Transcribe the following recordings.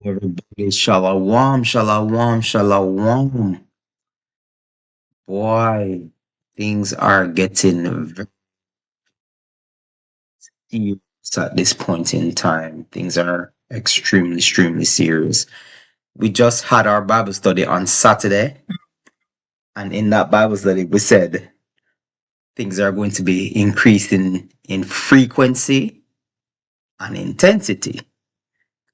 Everybody, shalom, shalom, shalom. Boy, things are getting very serious at this point in time. Things are extremely, extremely serious. We just had our Bible study on Saturday, and in that Bible study, we said things are going to be increasing in frequency and intensity.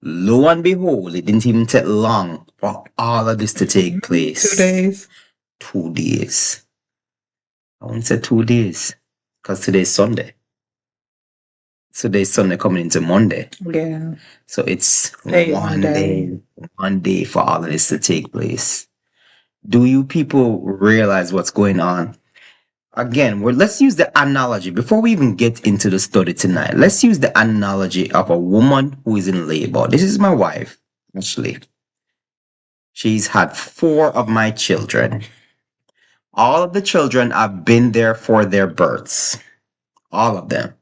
Lo and behold, it didn't even take long for all of this to take place. 2 days. 2 days. I won't say 2 days because today's Sunday. Today's Sunday coming into Monday. Yeah. So it's Hey, one day. day for all of this to take place. Do you people realize what's going on? Again, let's use the analogy before we even get into the study tonight. Let's use the analogy of a woman who is in labor. This is my wife, Ashley. She's had 4 of my children. All of the children have been there for their births. All of them.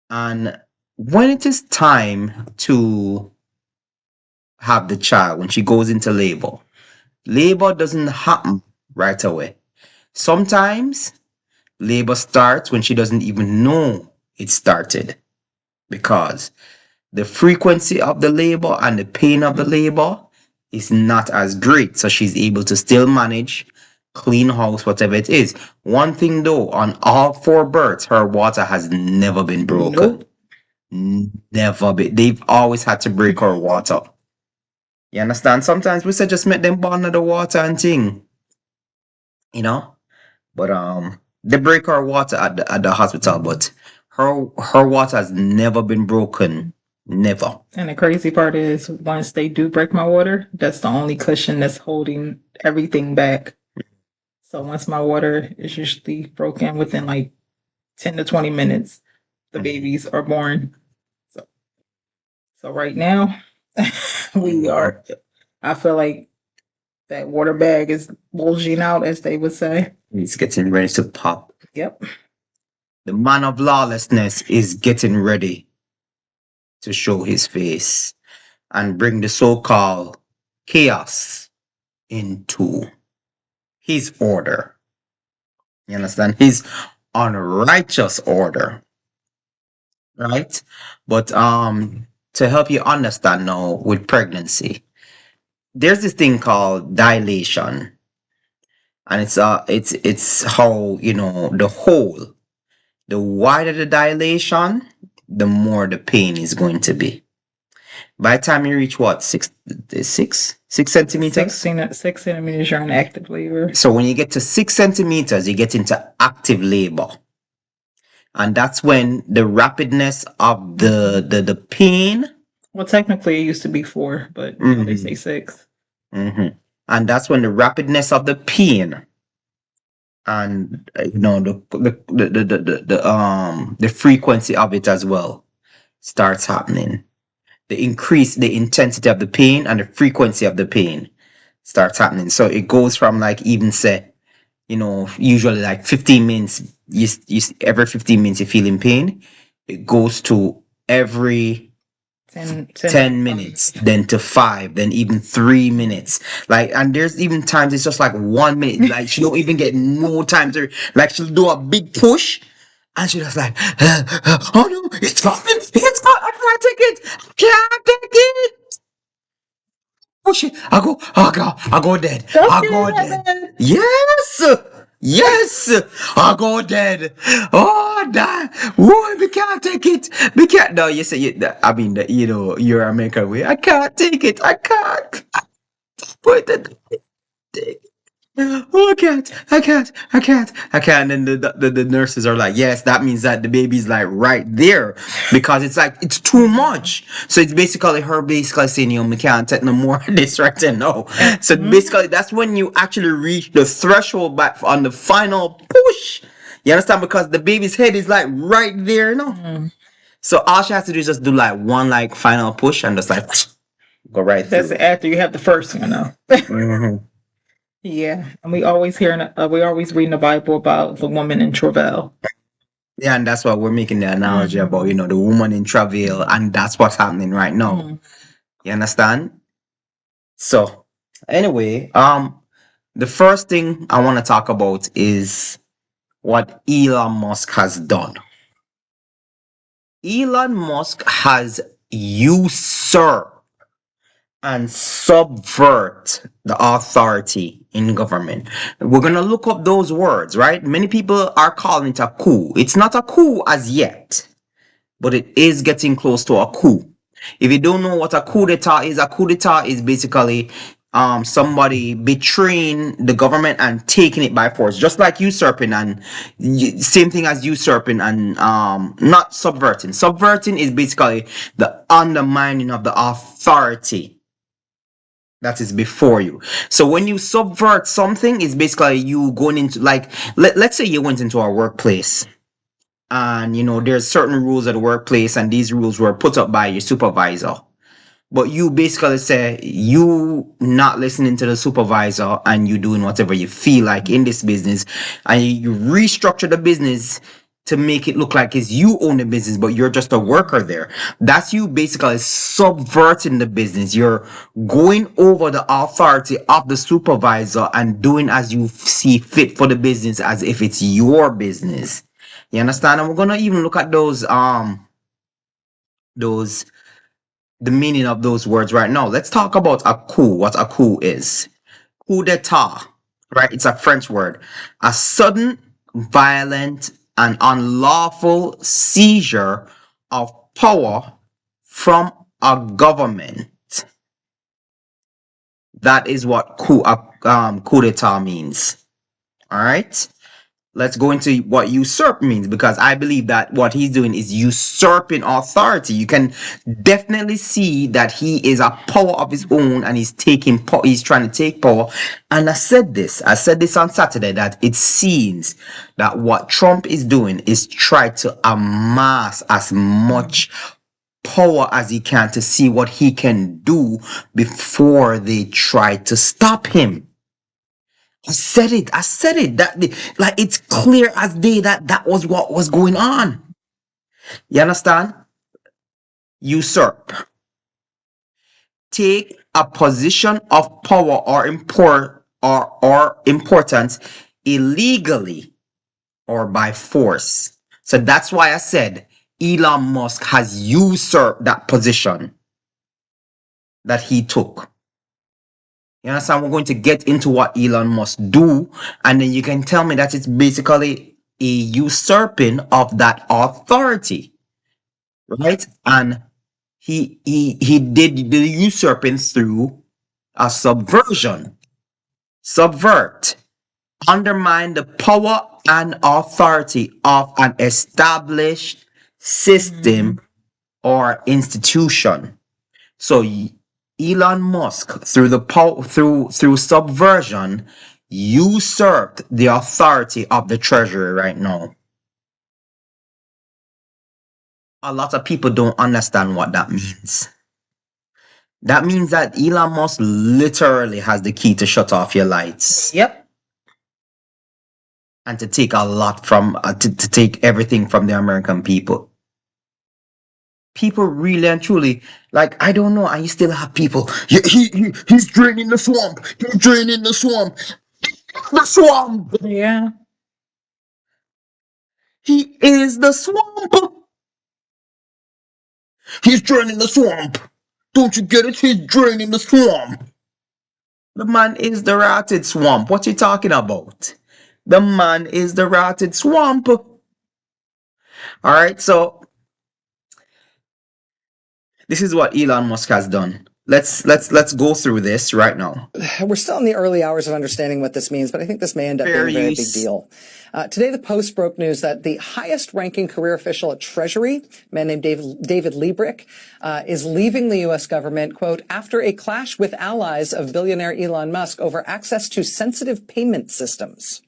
And when it is time to have the child, when she goes into labor doesn't happen right away. Sometimes labor starts when she doesn't even know it started because the frequency of the labor and the pain of the labor is not as great. So she's able to still manage, clean house, whatever it is. One thing though, on all 4 births, her water has never been broken. Nope. Never been. They've always had to break her water. You understand? Sometimes we say just make them born of the water and thing. You know? But they break her water at the hospital, but her water has never been broken. Never. And the crazy part is, once they do break my water, that's the only cushion that's holding everything back. So once my water is usually broken within like 10 to 20 minutes, the babies are born. So right now, I feel like that water bag is bulging out, as they would say. It's getting ready to pop. Yep. The man of lawlessness is getting ready to show his face and bring the so-called chaos into his order. You understand? His unrighteous order. Right? But to help you understand now with pregnancy, there's this thing called dilation. And it's how, the wider the dilation, the more the pain is going to be. By the time you reach what, 6 centimeters? 6 centimeters, you're in active labor. So when you get to 6 centimeters, you get into active labor. And that's when the rapidness of the pain. Well, technically it used to be 4, but they say 6. And that's when the rapidness of the pain and the frequency of it as well starts happening. The intensity of the pain and the frequency of the pain starts happening. So it goes from like even say, usually like 15 minutes, every 15 minutes you're feeling pain. It goes to every 10 minutes, then to 5, then even 3 minutes. Like, and there's even times it's just like 1 minute. Like, she don't even get no time to, like, she'll do a big push. And she's just like, oh no, it's coming. I can't take it. I can't take it. Push it. I go dead. I go dead. Yes. I go dead. Oh, die. Whoa, we can't take it. We can't. No, you say, you're American way. I can't take it. I can't. Put it. Oh, I can't. And then the nurses are like, yes, that means that the baby's like right there because it's like, it's too much. So it's basically her saying, we can't take no more of this right there. No. So basically, that's when you actually reach the threshold back on the final push. You understand? Because the baby's head is like right there, So all she has to do is just do like one like final push and just like go right through. That's after you have the first one, though. Yeah, and we always reading the Bible about the woman in travail. Yeah, and that's why we're making the analogy about, the woman in travail, and that's what's happening right now. You understand? So, anyway, the first thing I want to talk about is what Elon Musk has done. Elon Musk has usurped and subvert the authority in government. We're going to look up those words, right? Many people are calling it a coup. It's not a coup as yet, but it is getting close to a coup. If you don't know what a coup d'etat is basically somebody betraying the government and taking it by force, just like usurping, and same thing as usurping and not subverting. Subverting is basically the undermining of the authority that is before you. So when you subvert something, it's basically you going into, like, let's say you went into a workplace, and there's certain rules at the workplace, and these rules were put up by your supervisor, but you basically say you not listening to the supervisor, and you doing whatever you feel like in this business, and you restructure the business to make it look like it's you own the business, but you're just a worker there. That's you basically subverting the business. You're going over the authority of the supervisor and doing as you see fit for the business, as if it's your business. You understand? And we're gonna even look at those the meaning of those words right now. Let's talk about a coup. What a coup is. Coup d'etat, right? It's a French word. A sudden, violent, and unlawful seizure of power from a government. That is what coup d'etat means. All right. Let's go into what usurp means, because I believe that what he's doing is usurping authority. You can definitely see that he is a power of his own, and he's trying to take power. And I said this on Saturday, that it seems that what Trump is doing is try to amass as much power as he can to see what he can do before they try to stop him. I said it. That like, it's clear as day that was what was going on. You understand? Usurp. Take a position of power or importance illegally or by force. So that's why I said Elon Musk has usurped that position that he took. You understand? We're going to get into what Elon Musk do, and then you can tell me that it's basically a usurping of that authority, right? And he did the usurping through a subversion. Subvert, undermine the power and authority of an established system or institution. So Elon Musk, through the through subversion, usurped the authority of the treasury right now. A lot of people don't understand what that means. That means that Elon Musk literally has the key to shut off your lights. Yep. And to take a lot from to take everything from the American people. People really and truly, like, I don't know, and you still have people. He's draining the swamp. He's draining the swamp. The swamp. Yeah. He is the swamp. He's draining the swamp. Don't you get it? He's draining the swamp. The man is the rotted swamp. What you talking about? The man is the rotted swamp. All right, so this is what Elon Musk has done. Let's go through this right now. We're still in the early hours of understanding what this means, but I think this may end up being a very big deal. Today, the Post broke news that the highest-ranking career official at Treasury, a man named David Liebrick, is leaving the U.S. government, quote, after a clash with allies of billionaire Elon Musk over access to sensitive payment systems.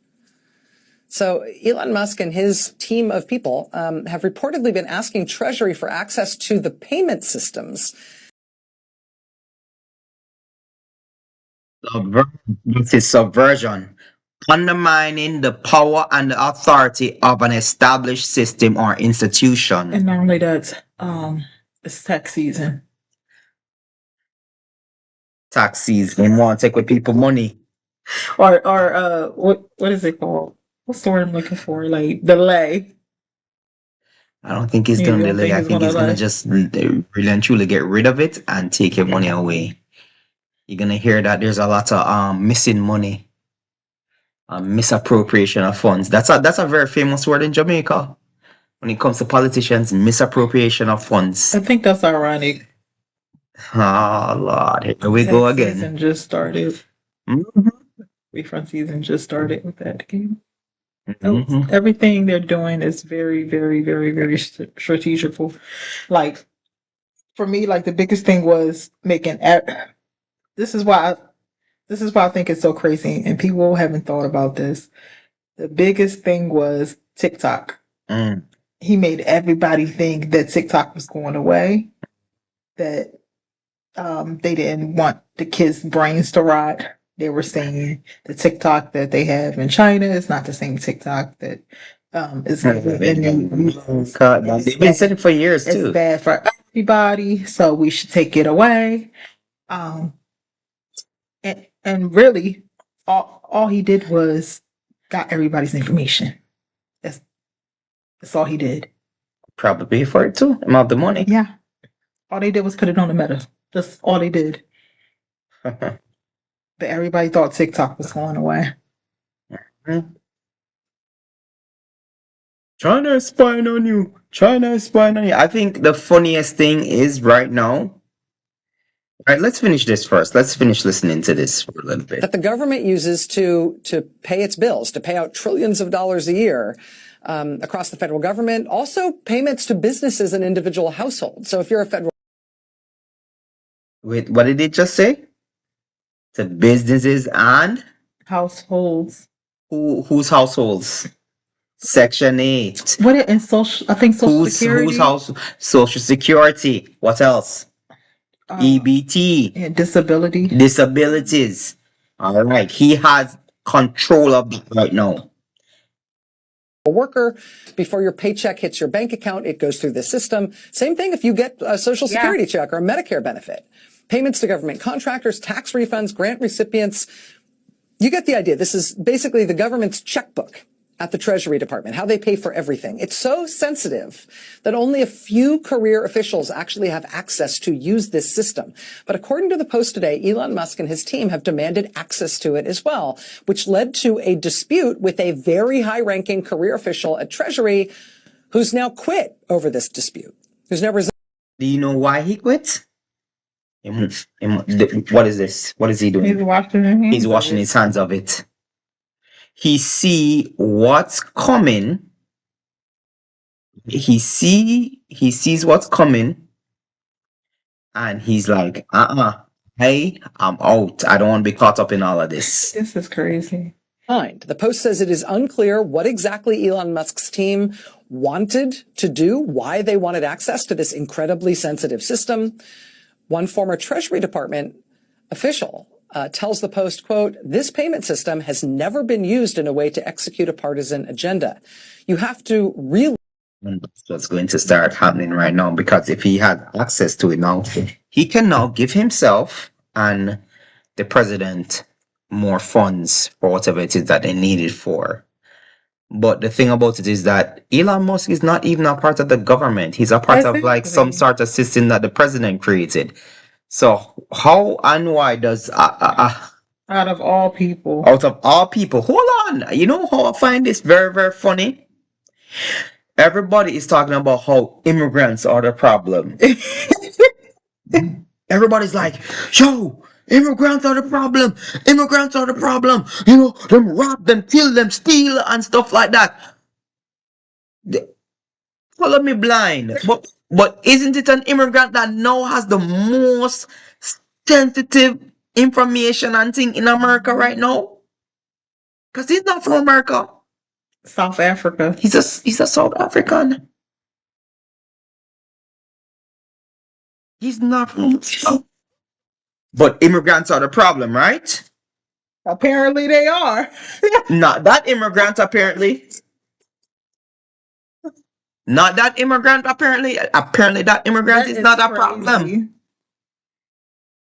So Elon Musk and his team of people have reportedly been asking Treasury for access to the payment systems. This is subversion, undermining the power and the authority of an established system or institution. And not only that, it's tax season. Taxis, they want to take with people money. Or what is it called? What's the word I'm looking for? Like delay. I don't think he's You gonna don't delay. think I he's think gonna he's gonna delay? just really and truly get rid of it and take your money away. You're gonna hear that there's a lot of missing money, misappropriation of funds. That's a very famous word in Jamaica when it comes to politicians. Misappropriation of funds. I think that's ironic. Oh Lord, here we go Tax again. season just started. Mhm. Refund season just started with that game. Mhm. Everything they're doing is very, very, very, very strategical. Like for me, like the biggest thing was making. This is why. This is why I think it's so crazy, and people haven't thought about this. The biggest thing was TikTok. Mm. He made everybody think that TikTok was going away. That they didn't want the kids' brains to rot. They were saying the TikTok that they have in China is not the same TikTok that is in the God, they've been saying it for years It's too. bad for everybody, so we should take it away. Um, and really, all he did was got everybody's information. That's all he did. Probably pay for it too. Amount the money. Yeah, all they did was put it on the meta. That's all they did. But everybody thought TikTok was going away. China is spying on you. China is spying on you. I think the funniest thing is right now. All right, let's finish this first. Let's finish listening to this for a little bit. That the government uses to pay its bills, to pay out trillions of dollars a year across the federal government. Also, payments to businesses and individual households. So if you're a federal. Wait, what did it just say? To businesses and Households. whose households? Section 8. What in social? I think Social Security. Whose house? Social Security. What else? EBT. And disability. Disabilities. All right. He has control of it right now. A worker, before your paycheck hits your bank account, it goes through the system. Same thing if you get a Social Security check or a Medicare benefit. Payments to government contractors, tax refunds, grant recipients. You get the idea. This is basically the government's checkbook at the Treasury Department, how they pay for everything. It's so sensitive that only a few career officials actually have access to use this system. But according to the Post today, Elon Musk and his team have demanded access to it as well, which led to a dispute with a very high-ranking career official at Treasury who's now quit over this dispute, who's now resigned. Do you know why he quit? What is this? What is he doing? He's washing his hands of it. He see what's coming. He sees what's coming, and he's like, hey, I'm out. I don't want to be caught up in all of this. This is crazy. The Post says it is unclear what exactly Elon Musk's team wanted to do, why they wanted access to this incredibly sensitive system. One former Treasury Department official tells the Post, quote, this payment system has never been used in a way to execute a partisan agenda. You have to really. That's what's going to start happening right now, because if he had access to it now, he can now give himself and the president more funds for whatever it is that they need it for. But the thing about it is that Elon Musk is not even a part of the government. He's a part of like some sort of system that the president created. So how and why does out of all people, hold on, you know how I find this very, very funny? Everybody is talking about how immigrants are the problem. Everybody's like, yo, immigrants are the problem. Immigrants are the problem. You know, them rob them, kill them, steal, and stuff like that. Follow me blind. But isn't it an immigrant that now has the most sensitive information and thing in America right now? Because he's not from America. South Africa. He's a South African. He's not from. But immigrants are the problem, right? Apparently they are. Not that immigrant, apparently. Not that immigrant, apparently. Apparently that immigrant is not a problem.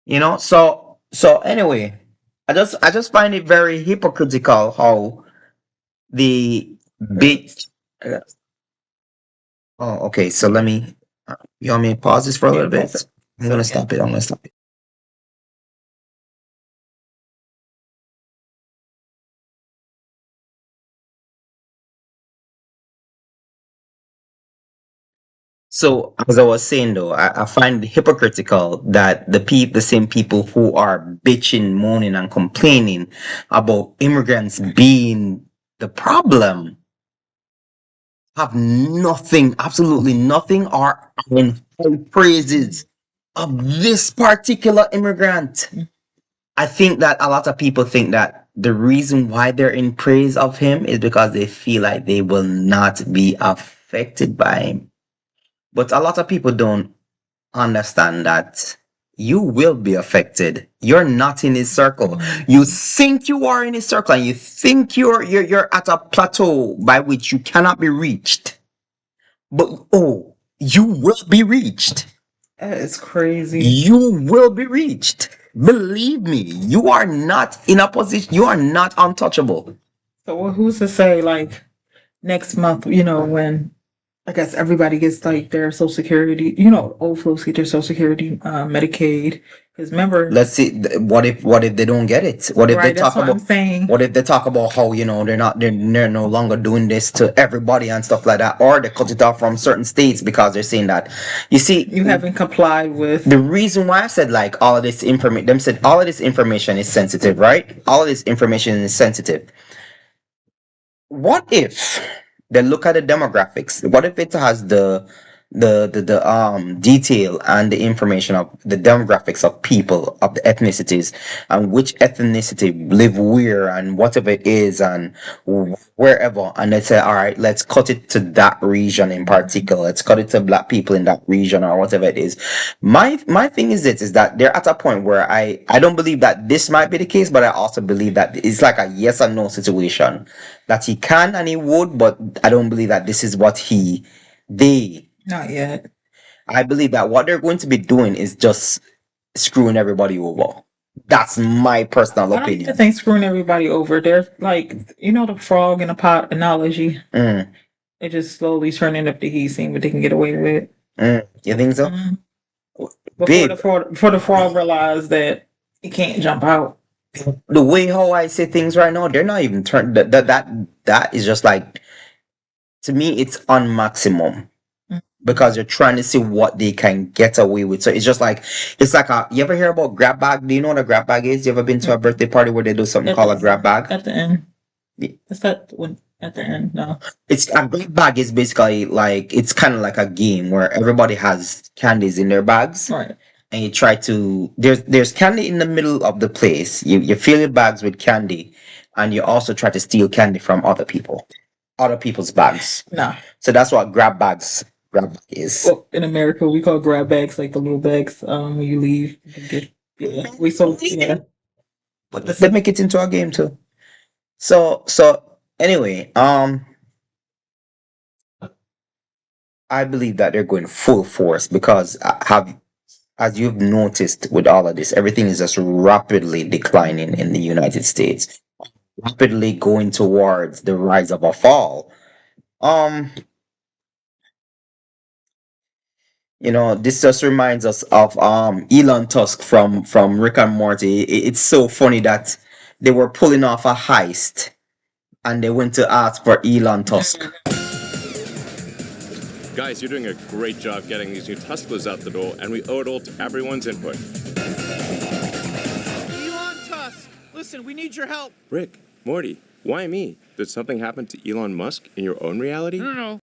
You know, so So anyway, I just find it very hypocritical how the big. Oh, okay. So let me. You want me to pause this for a Yeah, little bit? pause it. I'm gonna stop it. I'm gonna stop it. So as I was saying though, I find it hypocritical that the same people who are bitching, moaning, and complaining about immigrants being the problem have nothing, absolutely nothing, or in high praises of this particular immigrant. I think that a lot of people think that the reason why they're in praise of him is because they feel like they will not be affected by him. But a lot of people don't understand that you will be affected. You're not in his circle. You think you are in his circle, and you think you're at a plateau by which you cannot be reached. But oh, you will be reached. That is crazy. You will be reached. Believe me, you are not in a position, you are not untouchable. So who's to say like next month, when I guess everybody gets like their Social Security, old folks get their Social Security, Medicaid. Because remember, Let's see. What if they don't get it? What if they right? That's talk what I'm about? saying. What if they talk about how they're no longer doing this to everybody and stuff like that, or they cut it off from certain states because they're saying that. You see, You haven't complied with. the reason why I said like all of this information, them said all of this information is sensitive, right? All of this information is sensitive. What if they look at the demographics? What if it has the detail and the information of the demographics of people of the ethnicities and which ethnicity live where and whatever it is and wherever, and they say, all right, let's cut it to that region in particular. Let's cut it to black people in that region or whatever it is. My thing is this: is that they're at a point where I don't believe that this might be the case, but I also believe that it's like a yes or no situation, that he can and he would, but I don't believe that this is what they. Not yet. I believe that what they're going to be doing is just screwing everybody over. That's my personal I don't even opinion. think screwing everybody over. There's like, the frog in a pot analogy. Mm, They just slowly turning up the heat, seeing what they can get away with. you think so? Mhm. Babe, Before the frog realized that he can't jump out. the way how I say things right now, they're not even turned. That is just like, to me, it's on maximum because they're trying to see what they can get away with. So it's like a. You ever hear about grab bag? Do you know what a grab bag is? You ever been to a birthday party where they do something called a grab bag? At the end. Yeah. Is that when at the end? No. It's a grab bag is basically like, it's kind of like a game where everybody has candies in their bags. Right. And you try to, there's candy in the middle of the place. You fill your bags with candy, and you also try to steal candy from other people's bags. No. So that's what grab bag is. Well, in America, we call grab bags like the little bags. When you leave, you get. Yeah. Yeah. But let's make it into a game too. So anyway, I believe that they're going full force because as you've noticed with all of this, everything is just rapidly declining in the United States, rapidly going towards the rise of a fall. Um, this just reminds us of Elon Tusk from Rick and Morty. It's so funny that they were pulling off a heist and they went to ask for Elon Tusk. Guys, you're doing a great job getting these new Teslas out the door, and we owe it all to everyone's input. Elon Tusk, listen, we need your help. Rick, Morty, why me? Did something happen to Elon Musk in your own reality? No.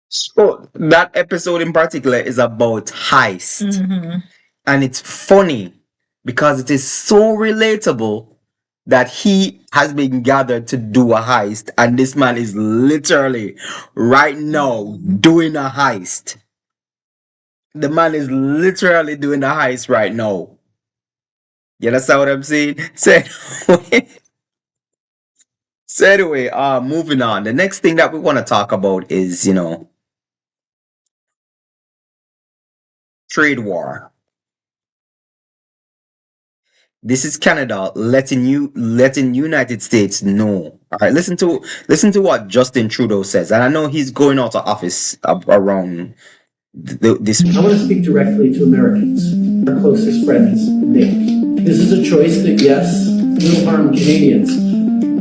So that episode in particular is about heist. Mm-hmm. And it's funny because it is so relatable that he has been gathered to do a heist, and this man is literally right now doing a heist. The man is literally doing a heist right now. You understand what I'm saying? So So anyway, moving on. The next thing that we want to talk about is, trade war. This is Canada letting United States know. All right, listen to what Justin Trudeau says, and I know he's going out of office around this. I want to speak directly to Americans, our closest friends make. This is a choice that, yes, will harm Canadians,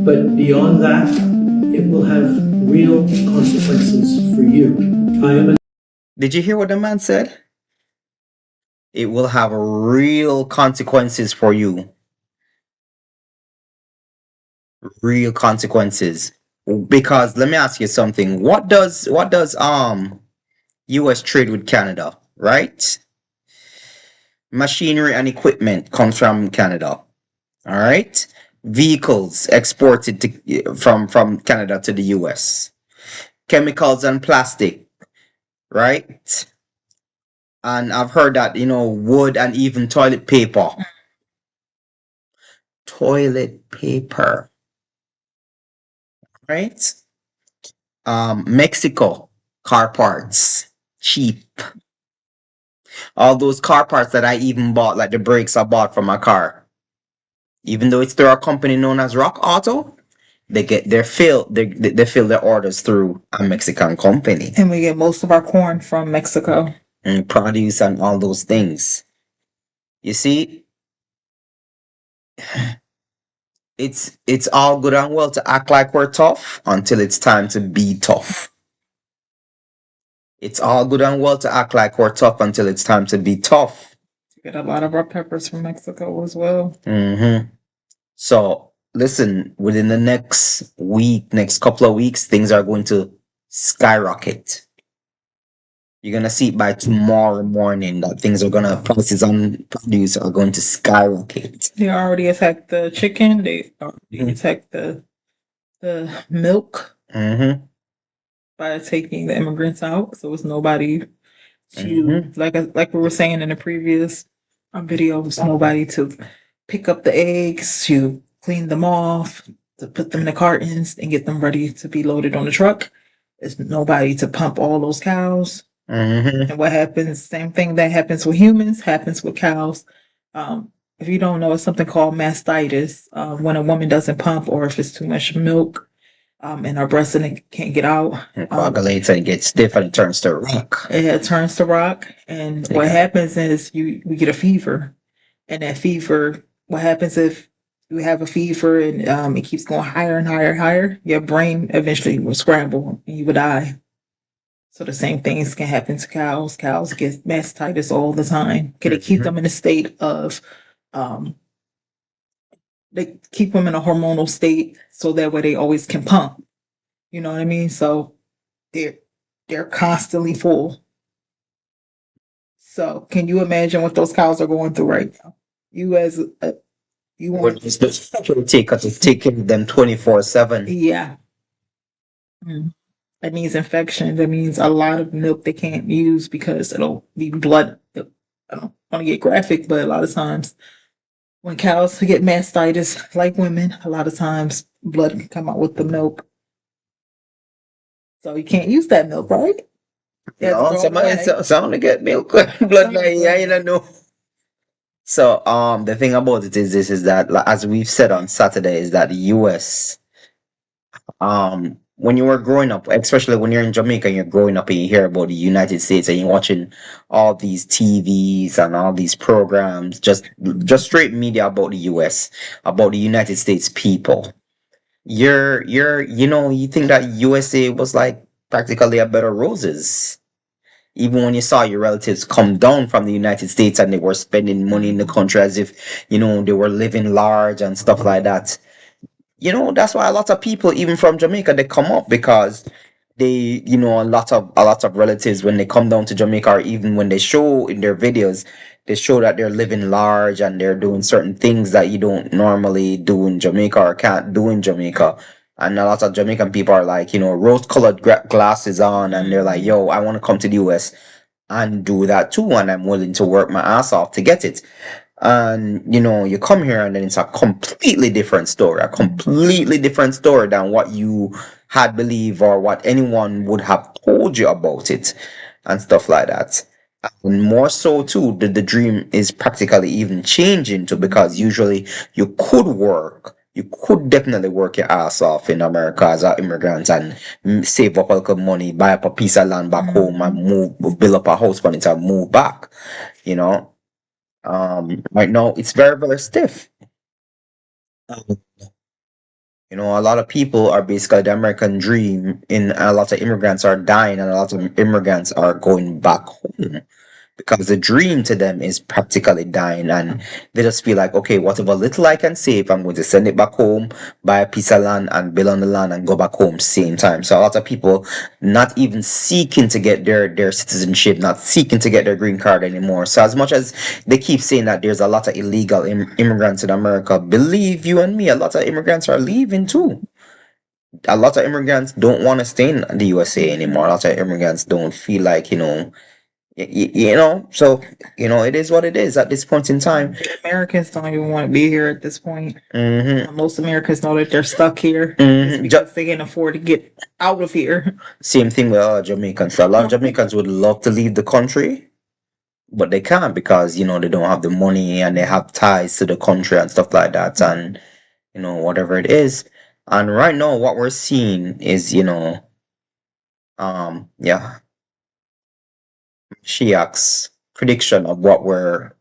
but beyond that, it will have real consequences for you. Did you hear what the man said? It will have real consequences for you. Real consequences. Because let me ask you something. What does US trade with Canada, right? Machinery and equipment comes from Canada. All right? Vehicles exported from Canada to the US. Chemicals and plastic, right? And I've heard that, wood and even toilet paper. Toilet paper. Right? Mexico, car parts. Cheap. All those car parts that I even bought, like the brakes I bought for my car. Even though it's through a company known as Rock Auto, they fill their orders through a Mexican company. And we get most of our corn from Mexico. And produce and all those things. You see, it's all good and well to act like we're tough until it's time to be tough. It's all good and well to act like we're tough until it's time to be tough. We get a lot of our peppers from Mexico as well. Mm-hmm. So listen, within the next couple of weeks, things are going to skyrocket. You're gonna see by tomorrow morning that prices on produce are going to skyrocket. They already attacked the chicken. They already attacked the milk by taking the immigrants out. So it's nobody to like we were saying in the previous video. It's nobody to pick up the eggs, to clean them off, to put them in the cartons and get them ready to be loaded on the truck. There's nobody to pump all those cows. And what happens, same thing that happens with humans, happens with cows. If you don't know, it's something called mastitis. When a woman doesn't pump or if it's too much milk and her breast can't get out. It coagulates and it gets stiff and it turns to rock. It turns to rock. And what happens is we get a fever. And that fever, what happens if you have a fever and it keeps going higher and higher and higher, your brain eventually will scramble and you would die. So the same things can happen to cows. Cows get mastitis all the time. Can they keep them in a state of, they keep them in a hormonal state so that way they always can pump. You know what I mean? So they're constantly full. So can you imagine what those cows are going through right now? You as you want to take care of them 24/7. Yeah. That means infection. That means a lot of milk they can't use because it'll be blood. I don't want to get graphic, but a lot of times when cows get mastitis, like women, a lot of times blood can come out with the milk. So you can't use that milk, right? No, somebody get milk, blood, you don't know. So the thing about it is that as we've said on Saturday is that the US when you were growing up, especially when you're in Jamaica and you're growing up and you hear about the United States and you're watching all these TVs and all these programs, just straight media about the US, about the United States people. You think that USA was like practically a bed of roses. Even when you saw your relatives come down from the United States and they were spending money in the country as if, they were living large and stuff like that. That's why a lot of people, even from Jamaica, they come up because they, a lot of relatives, when they come down to Jamaica, or even when they show in their videos, they show that they're living large and they're doing certain things that you don't normally do in Jamaica or can't do in Jamaica. And a lot of Jamaican people are like, rose-colored glasses on, and they're like, yo, I want to come to the US and do that too, and I'm willing to work my ass off to get it. And you come here and then it's a completely different story, than what you had believed or what anyone would have told you about it and stuff like that. And more so too, the dream is practically even changing too, because usually you could definitely work your ass off in America as an immigrant and save up a little money, buy up a piece of land back home and build up a house for it and move back, you know. Right now it's very, very stiff. Um, a lot of people are basically the American dream, in a lot of immigrants are dying and a lot of immigrants are going back home because the dream to them is practically dying, and they just feel like, okay, whatever little I can save, I'm going to send it back home, buy a piece of land and build on the land and go back home same time. So a lot of people not even seeking to get their citizenship, not seeking to get their green card anymore. So as much as they keep saying that there's a lot of illegal immigrants in America, believe you and me, a lot of immigrants are leaving too. A lot of immigrants don't want to stay in the USA anymore. A lot of immigrants don't feel like, so it is what it is at this point in time. Americans don't even want to be here at this point. Mm-hmm. Most Americans know that they're stuck here. Mm-hmm. It's because they can't afford to get out of here. Same thing with Jamaicans. So a lot of Jamaicans would love to leave the country, but they can't because they don't have the money and they have ties to the country and stuff like that, and whatever it is. And right now what we're seeing is Shiak's prediction of what we're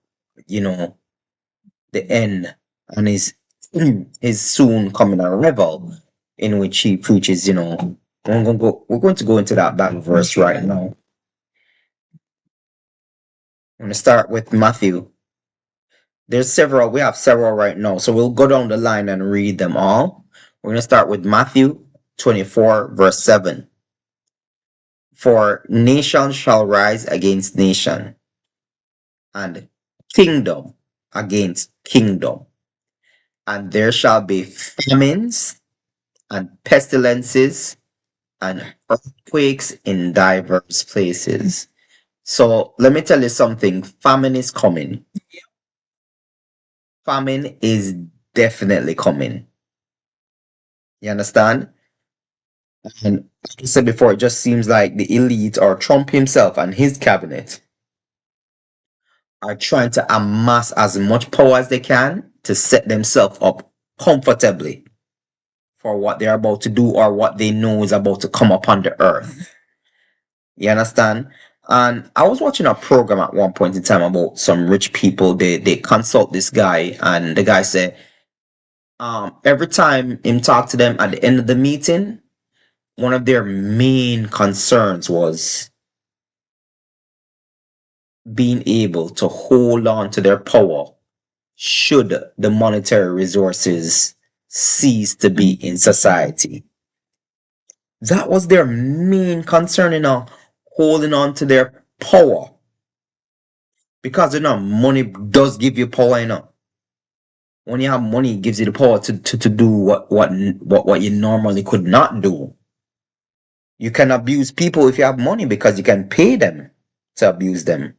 the end, and is soon coming a revel in which he preaches. We're going to go into that Bible verse right now. I'm going to start with Matthew. We have several right now, so we'll go down the line and read them all. We're going to start with Matthew 24 verse 7. For nation shall rise against nation, and kingdom against kingdom, and there shall be famines and pestilences and earthquakes in diverse places. So let me tell you something. Famine is coming. Famine is definitely coming. You understand? And like I said before, it just seems like the elite or Trump himself and his cabinet are trying to amass as much power as they can to set themselves up comfortably for what they're about to do or what they know is about to come upon the earth. You understand? And I was watching a program at one point in time about some rich people. They consult this guy, and the guy said, every time him talk to them at the end of the meeting, one of their main concerns was being able to hold on to their power should the monetary resources cease to be in society. That was their main concern, holding on to their power. Because money does give you power, When you have money, it gives you the power to do what you normally could not do. You can abuse people if you have money because you can pay them to abuse them.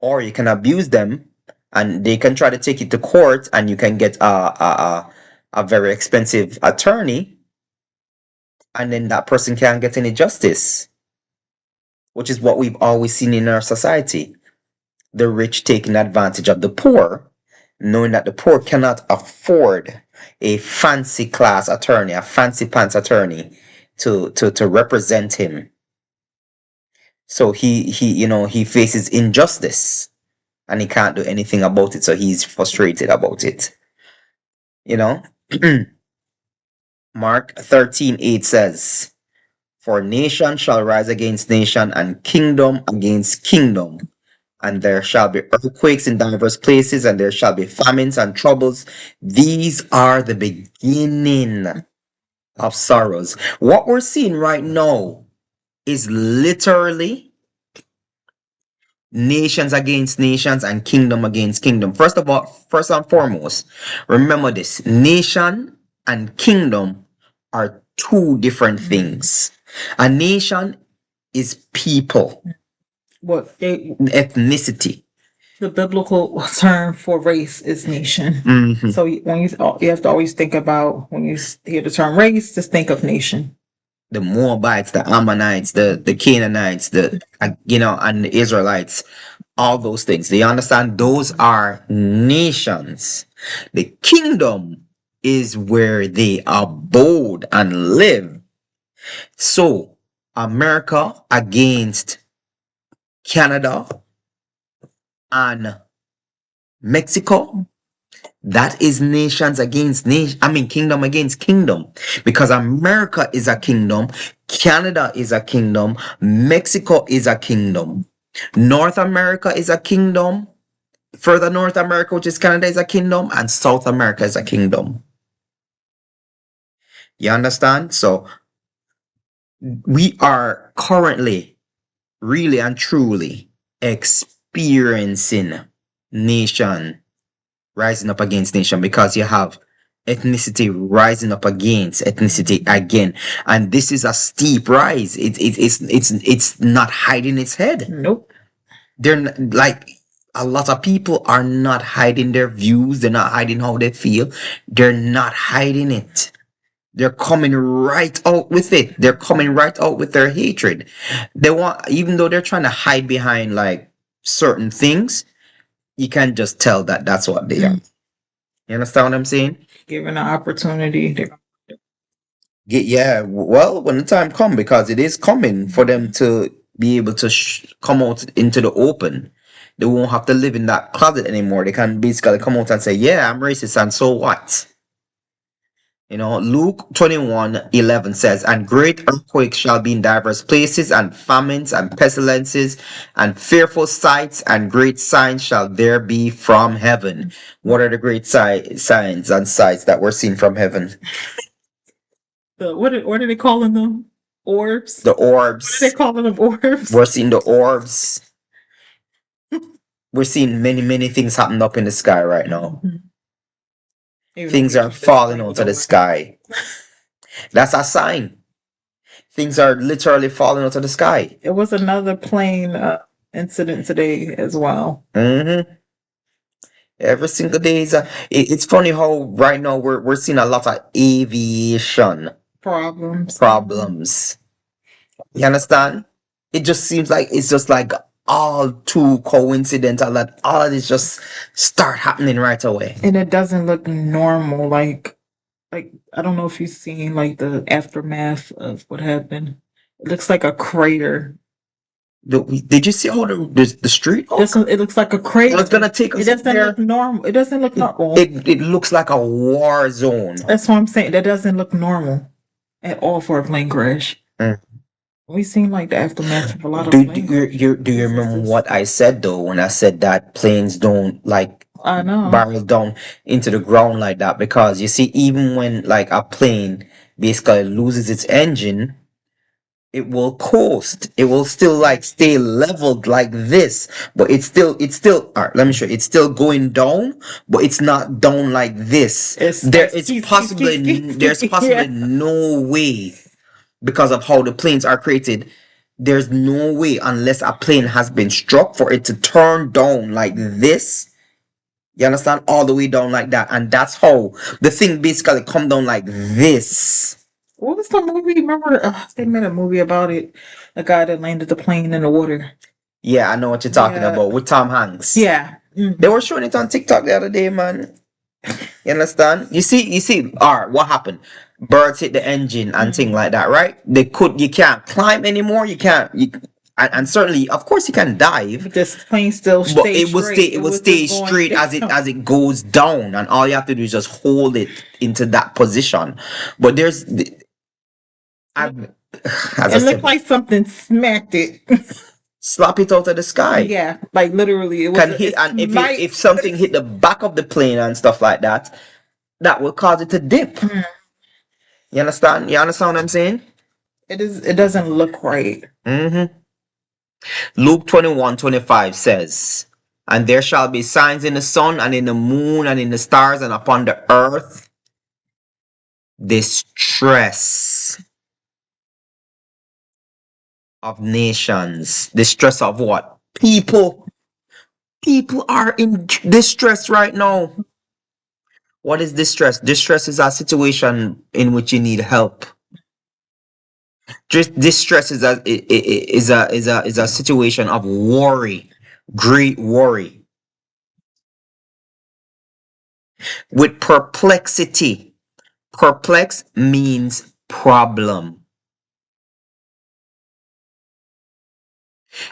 Or you can abuse them and they can try to take you to court, and you can get a very expensive attorney, and then that person can't get any justice, which is what we've always seen in our society. The rich taking advantage of the poor, knowing that the poor cannot afford a fancy class attorney, a fancy pants attorney to represent him. So he faces injustice and he can't do anything about it. So he's frustrated about it. Mark 13:8 says, for nation shall rise against nation and kingdom against kingdom, and there shall be earthquakes in diverse places, and there shall be famines and troubles. These are the beginning of sorrows. What we're seeing right now is literally nations against nations and kingdom against kingdom. First and foremost, remember this: nation and kingdom are two different things. A nation is people, What? ethnicity. The biblical term for race is nation. Mhm. So when you have to always think about when you hear the term race, just think of nation. The Moabites, the Ammonites, the Canaanites, and the Israelites, all those things. Do you understand? Those are nations. The kingdom is where they abode and live. So, America against Canada and Mexico, that is nations against nation. I mean, kingdom against kingdom. Because America is a kingdom, Canada is a kingdom, Mexico is a kingdom, North America is a kingdom, further North America, which is Canada, is a kingdom, and South America is a kingdom. You understand? So, we are currently, really and truly, experiencing nation rising up against nation, because you have ethnicity rising up against ethnicity again, and this is a steep rise. It's not hiding its head. Nope. Like, a lot of people are not hiding their views. They're not hiding how they feel. They're not hiding it. They're coming right out with it. They're coming right out with their hatred. They want, even though they're trying to hide behind like certain things, you can just tell that that's what they are. You understand what I'm saying? Given an opportunity, Yeah, well, when the time comes, because it is coming for them to be able to come out into the open. They won't have to live in that closet anymore. They can basically come out and say, yeah, I'm racist, and so what? Luke 21:11 says, and great earthquakes shall be in diverse places, and famines and pestilences, and fearful sights, and great signs shall there be from heaven. What are the great signs and sights that we're seeing from heaven? what are they calling them? Orbs? The orbs. What are they calling them? Orbs? We're seeing the orbs. We're seeing many, many things happen up in the sky right now. Things are falling out of the sky. That's a sign. Things are literally falling out of the sky. It was another plane incident today as well. Mm-hmm. Every single day it's funny how right now we're seeing a lot of aviation problems. You understand? It just seems like it's just like all too coincidental that all of this just start happening right away. And it doesn't look normal. Like I don't know if you've seen like the aftermath of what happened. It looks like a crater. Did you see how the street? It looks like a crater. It's gonna take us. It doesn't look normal. It doesn't look normal. It looks like a war zone. That's what I'm saying. That doesn't look normal at all for a plane crash. We've seen like the aftermath of a lot of planes. Do you remember what I said though when I said that planes don't I know barrel down into the ground like that? Because you see, even when like a plane basically loses its engine, it will coast. It will still like stay leveled like this, but it's still all right, let me show you. It's still going down, but it's not down like this. There's possibly no way, because of how the planes are created. There's no way, unless a plane has been struck, for it to turn down like this. You understand? All the way down like that. And that's how the thing basically come down like this. What was the movie? Remember, they made a movie about it. The guy that landed the plane in the water. Yeah, I know what you're talking about, with Tom Hanks. Yeah. They were showing it on TikTok the other day, man. You understand? You see, all right, what happened? Birds hit the engine and thing like that, right? You can't climb anymore. And certainly, of course, you can dive. But this plane still but it will stay straight as it goes down, and all you have to do is just hold it into that position. But it looked like something smacked it. Slap it out of the sky. Yeah, like literally, it can hit. And if something hit the back of the plane and stuff like that, that will cause it to dip. You understand? You understand what I'm saying? It doesn't look right. Luke 21:25 says, and there shall be signs in the sun and in the moon and in the stars and upon the earth, distress of nations. Distress of what? People. People are in distress right now. What is distress? Distress is a situation in which you need help. Just distress is a situation of worry, great worry, with perplexity. Perplex means problem.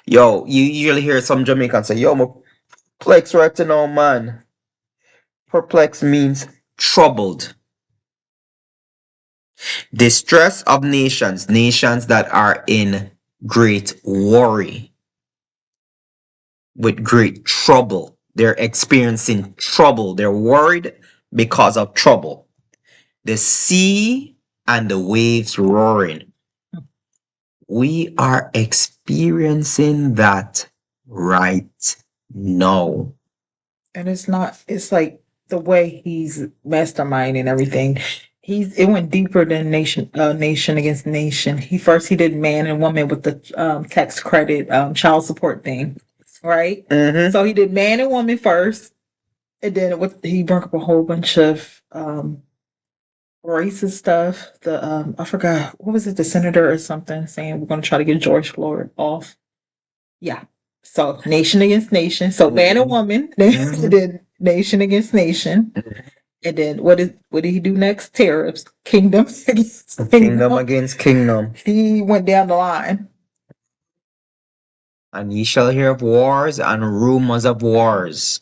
Yo, you usually hear some Jamaicans say, "Yo, I'm perplexed right now, man." Perplex means troubled. Distress of nations, nations that are in great worry, with great trouble. They're experiencing trouble. They're worried because of trouble. The sea and the waves roaring. We are experiencing that right now. And it's like the way he's masterminding everything. It went deeper than nation against nation. He did man and woman with the tax credit, child support thing, right? Mm-hmm. So he did man and woman first, and then he brought up a whole bunch of racist stuff. I forgot, what was it, the senator or something, saying we're going to try to get George Floyd off. Yeah. So nation against nation. So man and woman. Mhm. Then nation against nation. And then what did he do next? Tariffs. Kingdom against Kingdom against kingdom. He went down the line. And ye shall hear of wars and rumors of wars.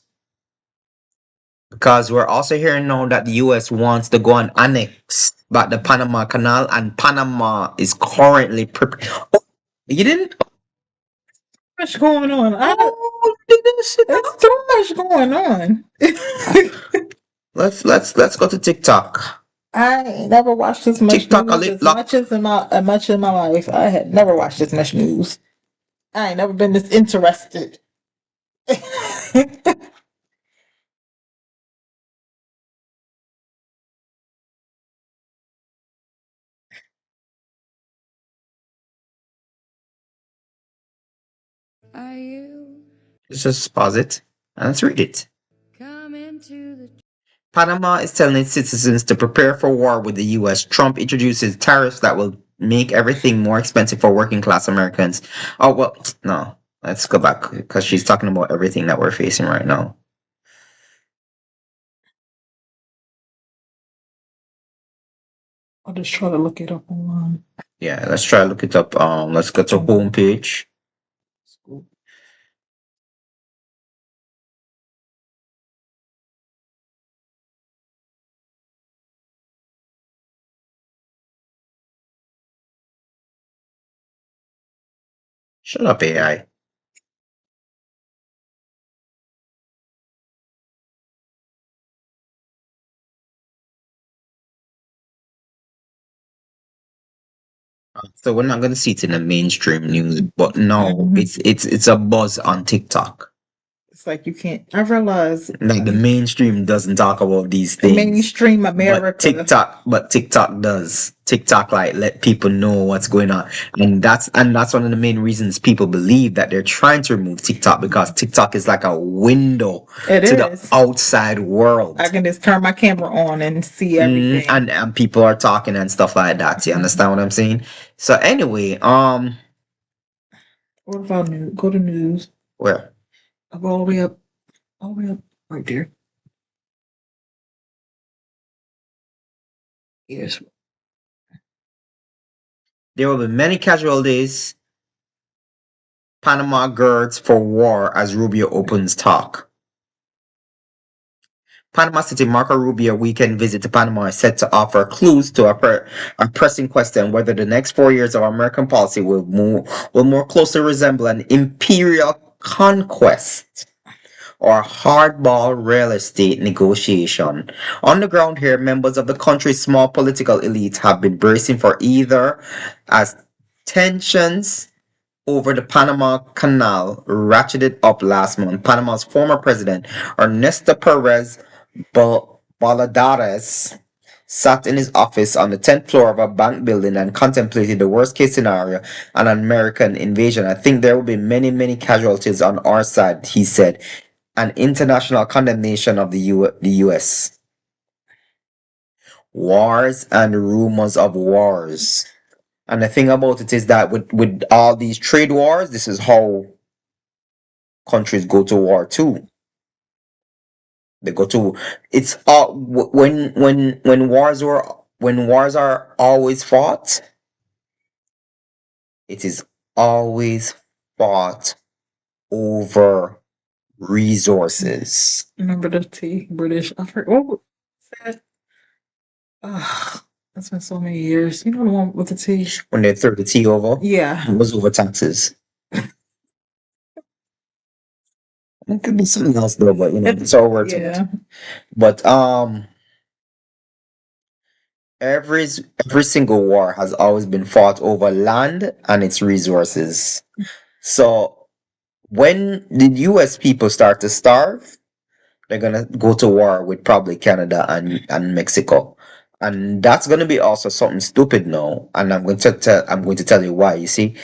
Because we're also hearing now that the US wants to go and annex back the Panama Canal, and Panama is currently preparing. Oh, you didn't? What's going on? Oh, you didn't see that? There's too much going on. Let's go to TikTok. I ain't never watched this much TikTok, news as much in my life. I had never watched this much news. I ain't never been this interested. Are you Let's just pause it and let's read it. coming to the Panama is telling its citizens to prepare for war with the US. Trump introduces tariffs that will make everything more expensive for working class Americans. Oh, well, no. Let's go back because she's talking about everything that we're facing right now. I'll just try to look it up online. Yeah, let's try to look it up. Let's go to homepage. Shut up, AI. So we're not gonna see it in the mainstream news, but no, Mhm. it's a buzz on TikTok. It's like you can't. I realize Like the mainstream doesn't talk about these things. mainstream America. But TikTok does. TikTok like let people know what's going on, and that's one of the main reasons people believe that they're trying to remove TikTok, because TikTok is like a window It to the is. outside world. I can just turn my camera on and see Mm, everything. and people are talking and stuff like that. You understand what I'm saying? So anyway, What about news? Go to news. where? I'll go all the way up. All the way up right there. Yes. There will be many casualties. Panama girds for war as Rubio opens talk. Panama City Marco Rubio weekend visit to Panama is set to offer clues to a pressing question whether the next 4 years of American policy will more closely resemble an imperial conquest or hardball real estate negotiation. On the ground here, members of the country's small political elite have been bracing for either as tensions over the Panama Canal ratcheted up last month. Panama's former president, Ernesto Perez Valladares, sat in his office on the 10th floor of a bank building and contemplated the worst case scenario, an American invasion. I think there will be many, many casualties on our side, he said. and international condemnation of the US. Wars and rumors of wars. And the thing about it is that with all these trade wars, this is how countries go to war too. They go to it's all when wars are always fought, it is always fought over resources. Remember the T, British. I forgot what was that? Ugh, that's been so many years. You know the one with the T? When they throw the tea over, Yeah. it was over taxes. It could be something else though, but it's over too much. Yeah. But every single war has always been fought over land and its resources. So when the US people start to starve, they're gonna go to war with probably Canada and Mexico. And that's gonna be also something stupid now. And I'm going to tell you why. You see,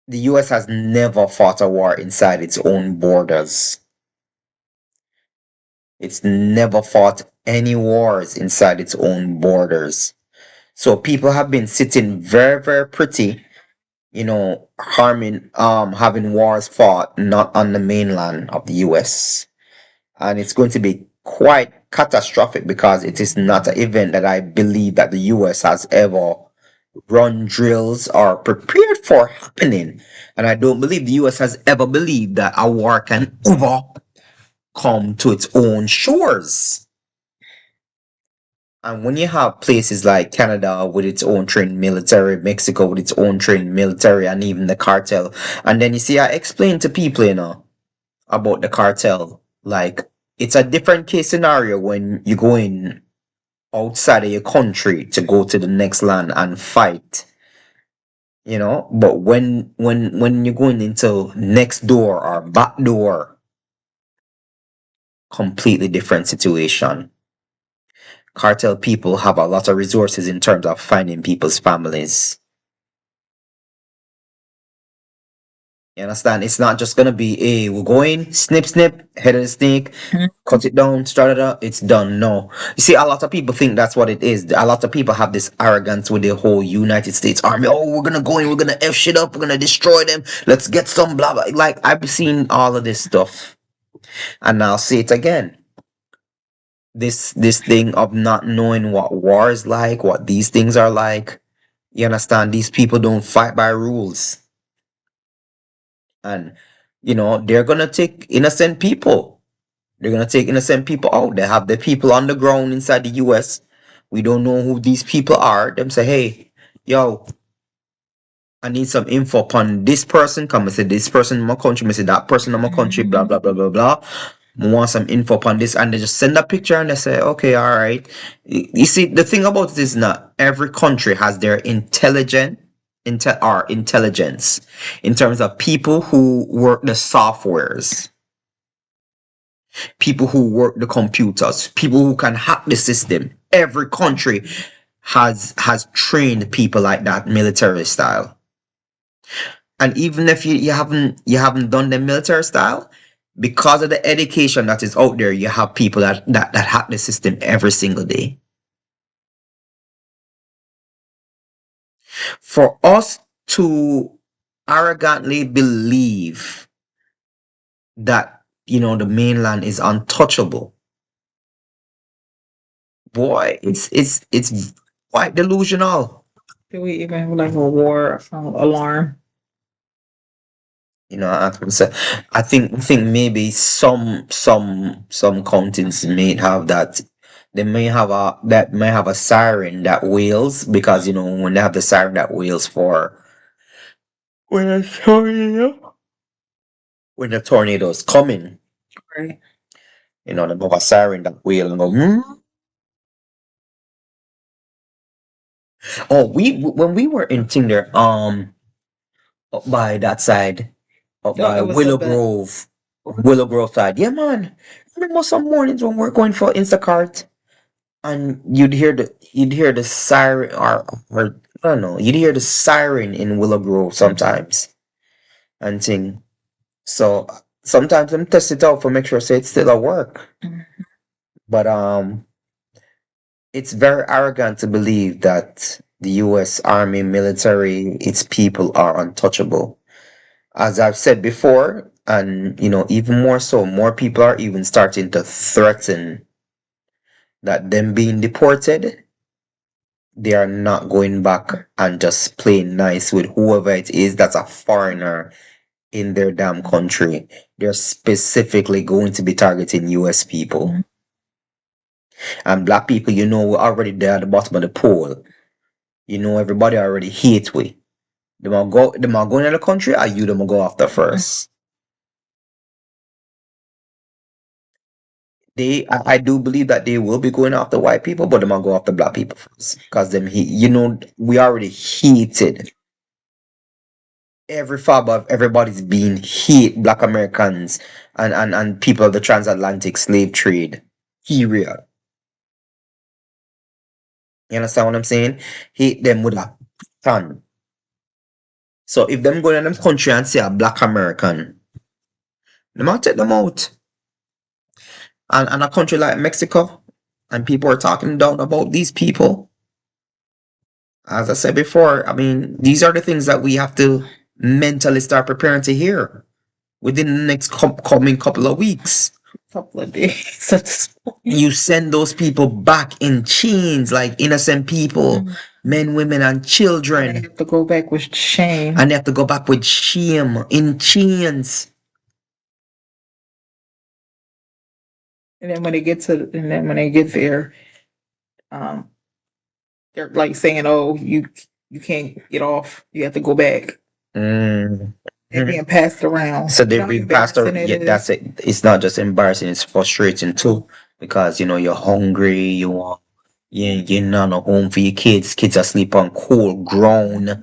the US has never fought a war inside its own borders. It's never fought any wars inside its own borders. So people have been sitting very, very pretty, having wars fought not on the mainland of the US. And it's going to be quite catastrophic because it is not an event that I believe that the US has ever run drills or prepared for happening. And I don't believe the US has ever believed that a war can ever come to its own shores. And when you have places like Canada with its own trained military, Mexico with its own trained military, and even the cartel, and then you see, I explain to people, about the cartel. Like, it's a different case scenario when you go in outside of your country to go to the next land and fight. But when you're going into next door or back door, completely different situation. Cartel people have a lot of resources in terms of finding people's families. You understand? It's not just gonna be, hey, we're going, snip, snip, head of the snake, cut it down, start it up, it's done. No. You see, a lot of people think that's what it is. A lot of people have this arrogance with the whole United States Army. Oh, we're gonna go in, we're gonna F shit up, we're gonna destroy them, let's get some blah blah. Like, I've seen all of this stuff. And I'll say it again. This thing of not knowing what war is like, what these things are like. You understand? These people don't fight by rules. And they're gonna take innocent people. They're gonna take innocent people out. They have the people on the ground inside the US. We don't know who these people are. Them say, hey, yo, I need some info upon this person. Come and say this person in my country, I say that person in my country, blah blah blah blah blah. I want some info upon this, and they just send a picture and they say, okay, all right. You see, the thing about it is not every country has their intelligence in terms of people who work the softwares, people who work the computers, people who can hack the system. Every country has trained people like that, military style. And even if you haven't done the military style, because of the education that is out there, you have people that hack the system every single day. For us to arrogantly believe that the mainland is untouchable, boy, it's quite delusional. Do we even have like a war alarm? I think maybe some counties may have that. They may have a siren that wails, because when they have the siren that wails for when a tornado is coming, Right. they have a siren that wail and go. Oh, when we were in Tinder, up by that side, up by it was Willow so bad. Grove side. Yeah, man. Remember some mornings when we're going for Instacart, and you'd hear the siren, or I don't know, you'd hear the siren in Willow Grove sometimes, and thing. So sometimes them test it out for make sure say it's still at work. But it's very arrogant to believe that the US Army, military, its people are untouchable. As I've said before, and even more so, more people are even starting to threaten that them being deported, they are not going back and just playing nice with whoever it is that's a foreigner in their damn country. They're specifically going to be targeting US people. And black people, we're already there at the bottom of the pool. Everybody already hates we. Them are going in the country, or you them will go after first. I do believe that they will be going after white people, but them will go after black people first. Because we already hated. Every fiber of everybody's being hate black Americans and people of the transatlantic slave trade. Period. You understand what I'm saying? Hate them with a ton. So if them go in them country and say a black American, they might take them out. And a country like Mexico, and people are talking down about these people. As I said before, I mean, these are the things that we have to mentally start preparing to hear within the next coming couple of weeks. Couple of days at this point. You send those people back in chains, like innocent people, men, women, and children. They have to go back with shame. And they have to go back with shame in chains. And then when they get there, they're like saying, "Oh, you can't get off. You have to go back." They're being passed around. So they're being passed around. Yeah, that's it. It's not just embarrassing; it's frustrating too, because you're hungry. You're not a home for your kids. Kids are sleep on cold ground.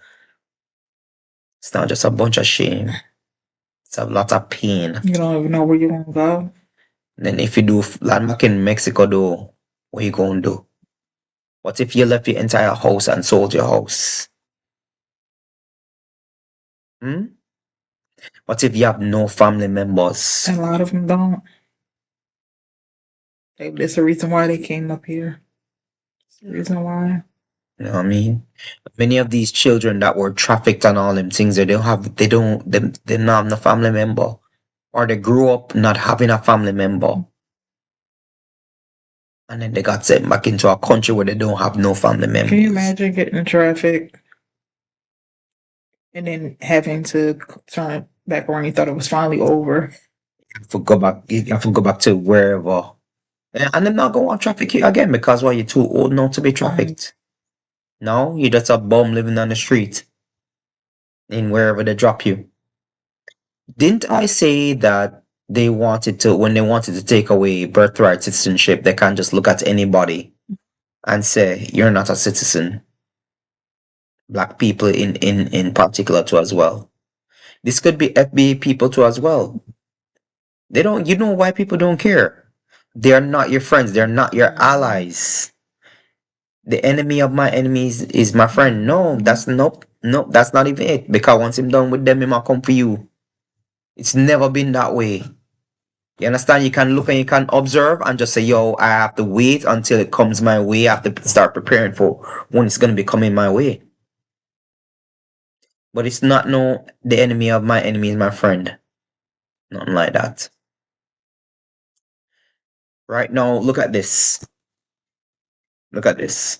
It's not just a bunch of shame. It's a lot of pain. You don't even know where you're gonna go. Then if you do landmark in Mexico, though, what you gonna do? What if you left your entire house and sold your house? What if you have no family members? And a lot of them don't. That's the reason why they came up here. It's the reason why. You know what I mean? Many of these children that were trafficked and all them things, they don't have no family member. Or they grew up not having a family member. And then they got sent back into a country where they don't have no family members. Can you imagine getting trafficked and then having to turn back around? You thought it was finally over. You have to go back to wherever. And then not go on traffic you again because you're too old now to be trafficked. No, you're just a bum living on the street. In wherever they drop you. Didn't I say that when they wanted to take away birthright citizenship, they can't just look at anybody and say, you're not a citizen. Black people in particular too as well. This could be FBA people too as well. White people don't care. They're not your friends. They're not your allies. The enemy of my enemies is my friend. No, that's not even it. Because once I'm done with them, he might come for you. It's never been that way. You understand? You can look and you can observe and just say, yo, I have to wait until it comes my way. I have to start preparing for when it's going to be coming my way. But it's not the enemy of my enemy is my friend. Nothing like that. Right now, look at this. Look at this.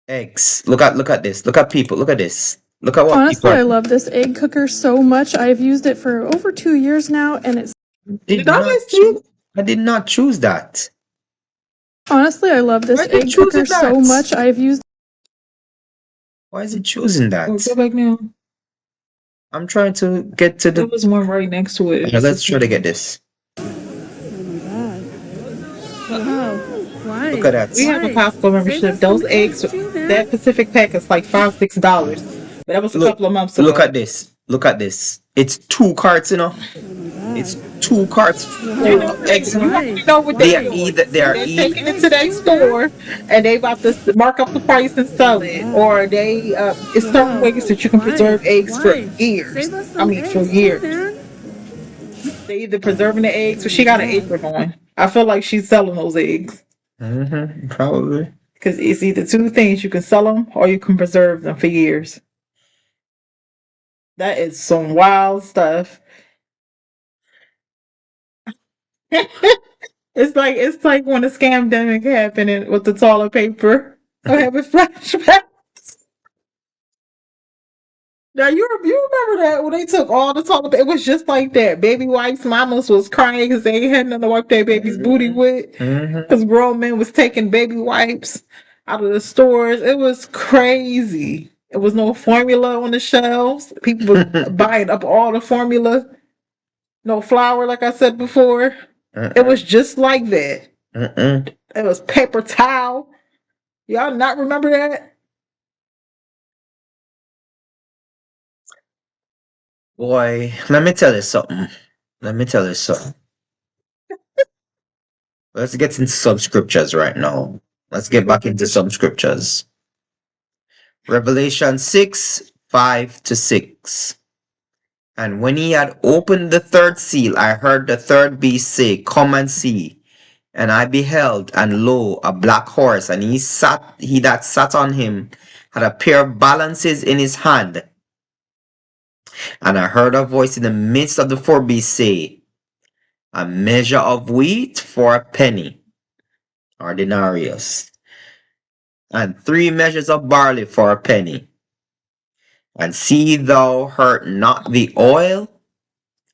Eggs. Look at this. Look at people. Look at this. Look at what Honestly, I love this egg cooker so much. I've used it for over 2 years now, and it's... I did not choose that. Honestly, I love this egg cooker so much. I've used... Why is it choosing that? Go back now. I'm trying to get to the... There was one right next to it. Yeah, let's try to get this. Oh my god. Wow. Why? Look at that. We have a Costco membership. Those eggs, that Pacific pack is like $5-6. But that was a couple of months ago. Look at this. Look at this. It's 2 carts, It's 2 carts full of eggs. You already know what They they are doing. either they are They either taking it to their store and they about to mark up the price and sell it, or they it's certain ways that you can preserve eggs for years. Save us I some mean, for eggs too, years. man. They either preserving the eggs, or she got an apron on. I feel like she's selling those eggs probably. because it's either two things: you can sell them or you can preserve them for years. That is some wild stuff. It's like when a scam demic happened with the toilet paper. I have a flashback. Now you remember that when they took all the toilet paper? It was just like that. Baby wipes, mamas was crying because they had nothing to wipe their baby's booty with. Because grown men was taking baby wipes out of the stores. It was crazy. There was no formula on the shelves. People were buying up all the formula. No flour, like I said before. It was just like that. It was paper towel. Y'all not remember that? Boy, let me tell you something. Let me tell you something. Let's get into some scriptures right now. Let's get back into some scriptures. Revelation 6:5-6. And when he had opened the third seal, I heard the third beast say, Come and see. And I beheld, and lo, a black horse, and he that sat on him had a pair of balances in his hand. And I heard a voice in the midst of the four beasts say, A measure of wheat for a penny, or denarius, and 3 measures of barley for a penny. And see thou hurt not the oil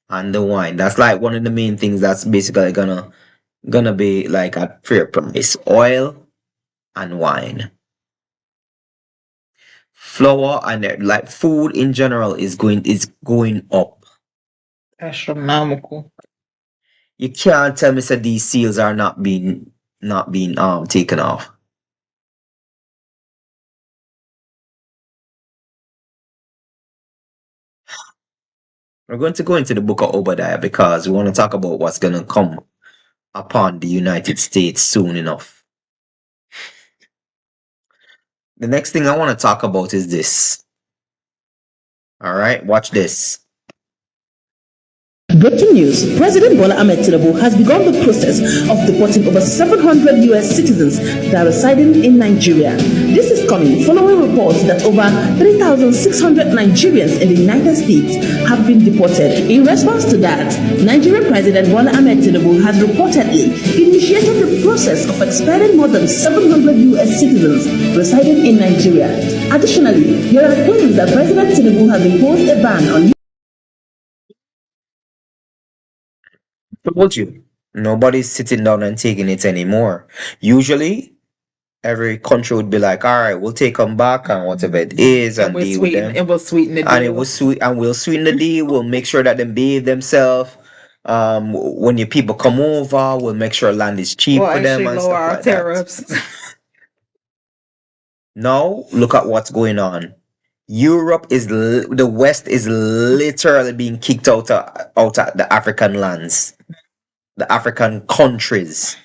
and the wine. That's like one of the main things that's basically gonna be like at fair price. Oil and wine. Flour and like food in general is going up. Astronomical. You can't tell me that these seals are not being taken off. We're going to go into the book of Obadiah because we want to talk about what's going to come upon the United States soon enough. The next thing I want to talk about is this. All right, watch this. Breaking news. President Bola Ahmed Tinubu has begun the process of deporting over 700 U.S. citizens that are residing in Nigeria. This is coming following reports that over 3,600 Nigerians in the United States have been deported. In response to that, Nigerian President Bola Ahmed Tinubu has reportedly initiated the process of expelling more than 700 U.S. citizens residing in Nigeria. Additionally, there are claims that President Tinubu has imposed a ban on Told you, nobody's sitting down and taking it anymore. Usually, every country would be like, "All right, we'll take them back and whatever it is, and deal with them." It was sweeten the deal. And it was sweet, and we'll sweeten the deal. We'll make sure that they behave themselves. When your people come over, we'll make sure land is cheap Well, for them actually and lower stuff our like that. tariffs. Now, look at what's going on. Europe the West is literally being kicked out of the African lands, the African countries.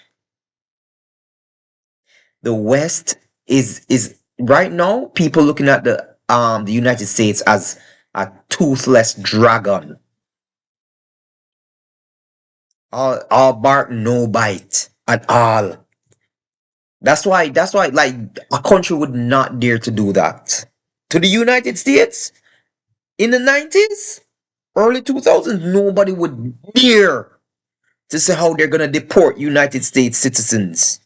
The West is right now people looking at the United States as a toothless dragon. All bark, no bite at all. That's why like a country would not dare to do that to the United States in the 90s, early 2000s. Nobody would dare to say how they're gonna deport United States citizens.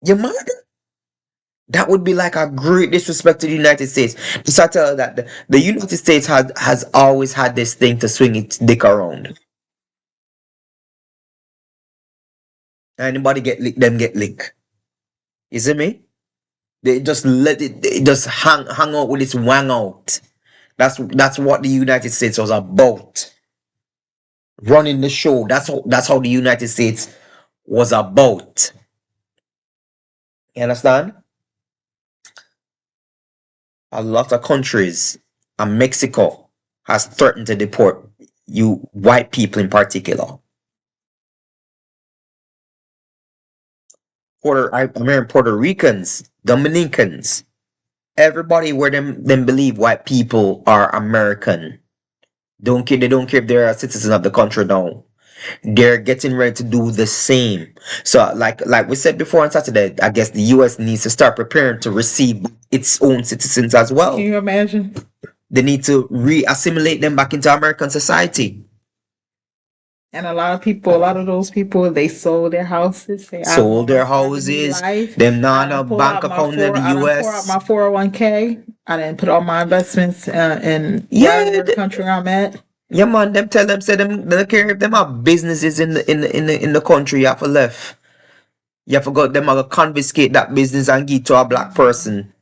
You mad? That would be like a great disrespect to the United States. Just I tell you that the United States has always had this thing to swing its dick around. Anybody get licked, them get licked. You see me? They just they just hang out with its wang out. That's what the United States was about. Running the show. That's how the United States was about. You understand? A lot of countries and Mexico has threatened to deport you white people in particular. Puerto Ricans, Dominicans, everybody where them believe white people are American. They don't care if they're a citizen of the country now. They're getting ready to do the same. So like we said before on Saturday, I guess the US needs to start preparing to receive its own citizens as well. Can you imagine? They need to re-assimilate them back into American society. And a lot of those people, they sold their houses. Sold their houses. Them not a bank account in the I done US. pour out my 401k. I didn't put all my investments in Yeah, whatever country I'm at. Yeah, man. Them tell them say them they don't care if them have businesses in the country. You have to left. You have to go. Them are gonna confiscate that business and give it to a black person.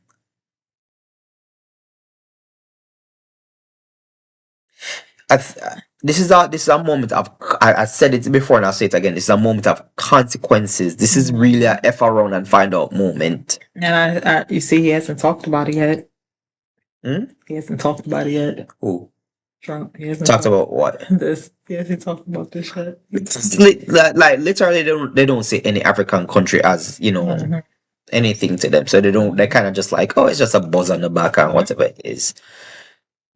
This is a moment of. I said it before and I'll say it again. This is a moment of consequences. This is really a F around and find out moment. And I you see, he hasn't talked about it yet. Hmm? He hasn't talked about it yet. Who Trump. He hasn't talked about what? this. He hasn't talked about this shit. Like literally, they don't say any African country as Mhm. anything to them. So they kind of just like, oh, it's just a buzz on the back and whatever it is.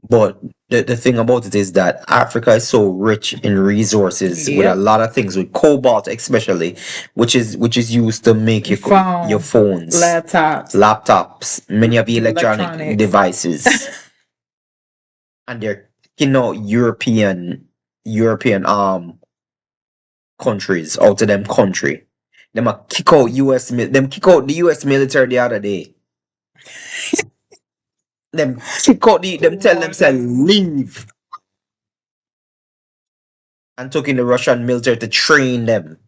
But the thing about it is that Africa is so rich in resources with a lot of things, with cobalt especially, which is used to make your phones, laptops, many of the electronic devices, and they're European countries out of them country. Them a kick out kick out the US military the other day. Them kick out them tell them say leave. And took in the Russian military to train them.